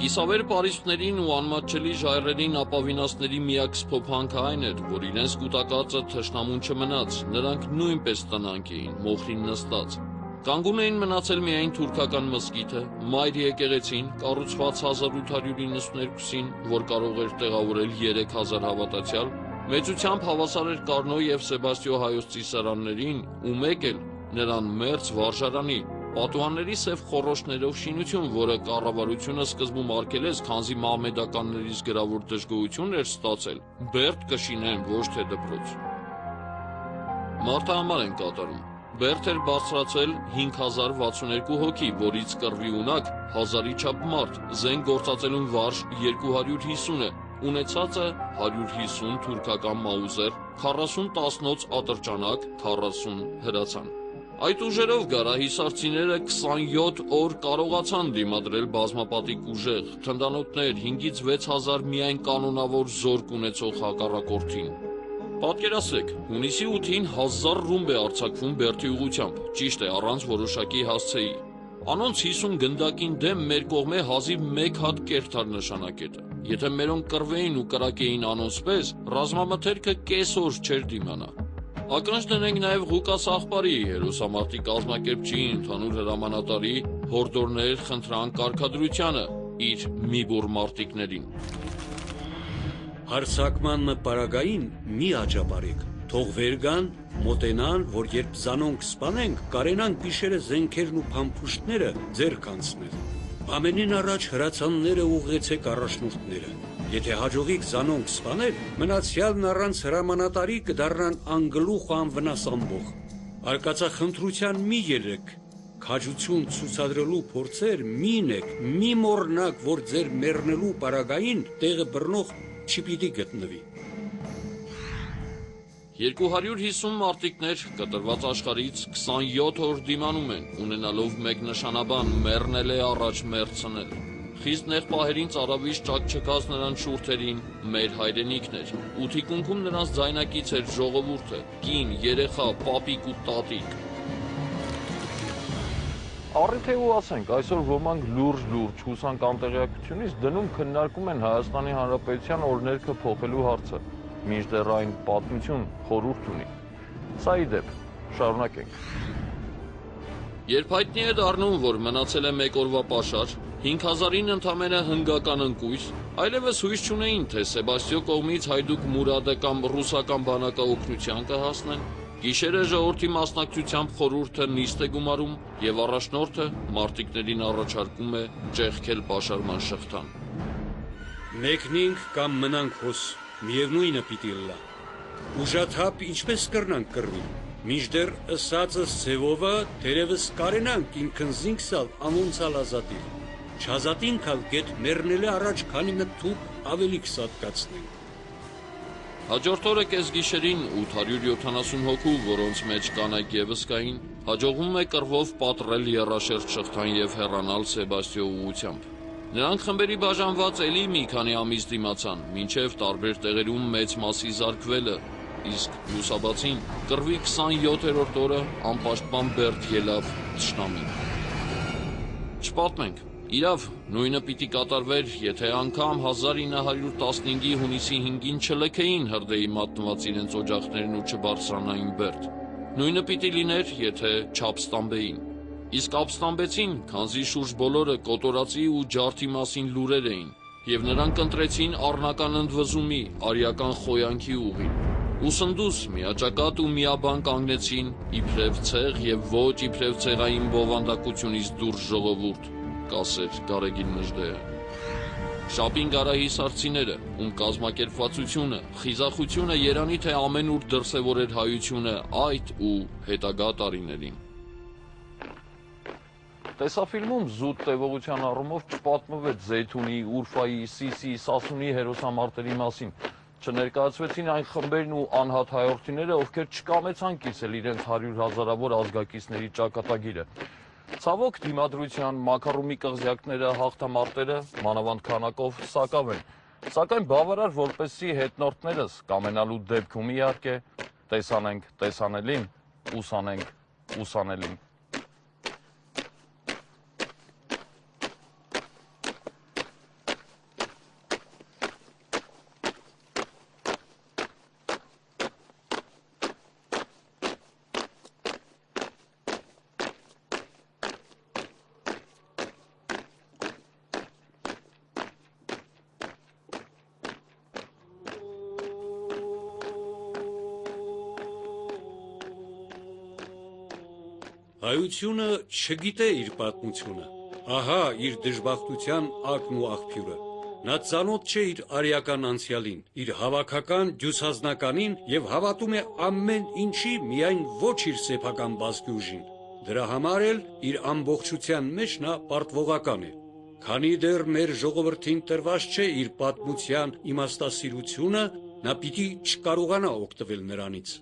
Կիսավեր Փարիսներին ու անմատչելի ժայռերին ապավինածների միակ սփոփանքը այն էր, որ իրենց կուտակածը թշնամուն չմնաց, նրանք նույնպես տնանկ էին, մոխրին նստած։ Կանգուն էին մնացել միայն թուրքական մզկիթը, մայր եկեղեցին, կառուցված 1892-ին, որ կարող էր տեղավորել 3000 հավատացյալ, մեծությամբ հավասար էր Կարնո եւ Սեբաստիո հայոց ծիսարաններին ու մեկ էլ նրան մերձ վարժարանի, պատուհանների սև խոռոշներով շինություն, որը կառավարությունը սկզբում արգելեց, քանզի մահմեդականներից գրավոր դժգոհություն էր ստացել, Բերդ կշինեն, ոչ թե դպրոց։ Մարդահամար են կատարում։ Բերդ էր բարձրացել 5062 հոգի, որից կռվի ունակ 1000-ի չափ մարդ, զենք գործածելուն վարժ 250 է, ունեցածը 150 թուրքական մաուզեր, 40 տասնոց ատրճանակ, 40 հրացան։ Այդ ուժերով գարահիսարցիները 27 օր կարողացան դիմադրել բազմապատիկ ուժեղ, թնդանոթներ, 5-ից 6000 միայն կանոնավոր զորք ունեցող հակառակորդին։ Պատկերացրեք, հունիսի 8-ին 1000 ռումբ է արձակվում Բերդի ուղղությամբ, ճիշտ է, առանց որոշակի հասցեի։ Անոնց 50 գնդակին դեմ մեր կողմե հազիվ 1 հատ կերտար նշանակետը։ Եթե մերոնք կռվեին ու կրակեին անոնց պես, ռազմամթերքը կեսօր չէր դիմանա։ Ակնհայտ դնենք նաև Ղուկաս Աղբարի, հերոսամարտի կազմակերպչի, ընդհանուր հրամանատարի, հորդորներ խնդրան կարգադրությանը իր մի բուռ մարտիկներին։ Հարցակման պարագային մի աջապարեք, թող վեր գան, մոտենան, որ երբ զանոնք սպանենք, կարենան գիշերը զենքերն ու փամփուշտները ձեռք անցնել։ Ամենին առաջ հրացանները ուղղեցեք առաջնորդները։ Եթե հաջողիկ զանոնք սպանել, մնացյալն առանց հրամանատարի կդառնան անգլուխ ու անվնաս ամբող։ Արկածախնդրության մի ելեք, քաջություն ցուցադրելու փորձեր մի նեք, մի մոռնաք, որ ձեր մեռնելու պարագային տեղը բռնող չպիտի գտնվի։ 250 մարտիկներ կտրված աշխարհից 27 օր դիմանում են, ունենալով մեկ նշանաբան՝ մեռնել է առաջ մեռցնել։ Խիստ նեղ պահերին ծարավից ճակ չկաց նրանց շուրթերին մեր հայրենիքն էր, ու թիկունքում նրանց ձայնակից էր ժողովուրդը, կին, երեխա, պապիկ ու տատիկ։ Առիթ է ու ասենք, այսօր ոմանք լուրջ հուսանք անտեղյակությունից դնում քննարկում են Հայաստանի Հանրապետության օրներքը փոխելու հարցը, մինչդեռ այն պատմություն խորհուրդ ունի։ Սա ի դեպ, շարունակենք։ Երբ հայտնի է դառնում, որ մնացել է մեկ օրվա պաշար, 5000-ին ընդամենը հնգական ընկույզ, այլևս հույս չունեին, թե Սեբաստիո կողմից հայդուկ Մուրադը կամ ռուսական բանակը օգնության կհասնեն, գիշերը ժողովրդի մասնակցությամբ խորհուրդը նիստ է գումարում եւ առաջնորդը մարտիկներին առաջարկում է ճեղքել պաշարման շղթան։ Մեկնինք կամ մնանք հոս, միևնույնը պիտի լա։ Ուժաթափ ինչպես կրնանք կռվի։ Մինչդեռ ըսածս ձևովը դերևս կարենանք ինքնզինք սալ անոնցալ ազատիլ։ Չազատինք ալ գետ մեռնելը առաջ քանի մթուկ ավելի կսատկացնենք։ Հաջորդ օրը կեսգիշերին 870 հոգու, որոնց մեջ կանայք եւս կային, հաջողվում է կռվով պատռել եռաշերտ շղթան եւ հեռանալ Սեբաստիո ուղությամբ։ Նրանք խմբերի բաժանված էլի մի քանի ամիս դիմացան, մինչև տարբեր տեղերում մեծ մասի զարկվելը, իսկ լուսաբացին կռվի 27-րդ օրը անպաշտպան Բերդ ելավ թշնամին։ Չպատմենք, իրավ, նույնը պիտի կատարվեր, եթե անգամ 1915-ի հունիսի 5-ին չլքեին հրդեհի մատնված իրենց օջախներն ու չբարձրանային Բերդ։ Նույնը պիտի լիներ, եթե չապստամբեին։ Իսկ ապստամբեցին, քանզի շուրջ բոլորը կոտորածի ու ջարդի մասին լուրեր էին, եւ նրանք ընտրեցին առնական ընդվզումի, արիական խոյանքի ուղին։ Ու սնդուս միաճակատ ու միաբան կանգնեցին իբրև ցեղ եւ ոչ իբրև ցեղային բովանդակությունից դուրս ժողովուրդ, կասեր Գարեգին Մժդեը։ Շապին գարահիսարցիները, ում կազմակերպվածությունը, խիզախությունը երանի թե ամենուր դրսևորեր հայությունը այդ ու հետագա տարիներին։ Տեսաֆիլմում զուտ տևողության առումով չպատմվեց Զեյթունի, Ուրֆայի, Սիսի, Սասունի հերոսամարտերի մասին, չներկայացվեցին այն խմբերն ու անհատ հայորդիները, ովքեր չկամեցան կիսել իրենց 100 հազարավոր ազգակիցների ճակատագիրը։ Ցավոք դիմադրության մակարումի կղզյակները հաղթամարտերը մանավանդ քանակով սակավ են, սակայն բավարար որպեսզի հետնորդներս կամենալու դեպքում իհարկե տեսանենք տեսանելին, ուսանենք ուսանելին։ Հայությունը չգիտե իր պատմությունը, ահա իր դժբախտության ակն ու աղբյուրը։ Նա ծանոթ չէ իր արիական անցյալին, իր հավաքական դյուսազնականին եւ հավատում է ամեն ինչի, միայն ոչ իր սեփական բազկի ուժին։ Դրա համար էլ իր ամբողջության մեջ նա պարտվողական է։ Քանի դեռ մեր ժողովրդին տրված չէ իր պատմության իմաստասիրությունը, նա պիտի չկարողանա օգտվել նրանից։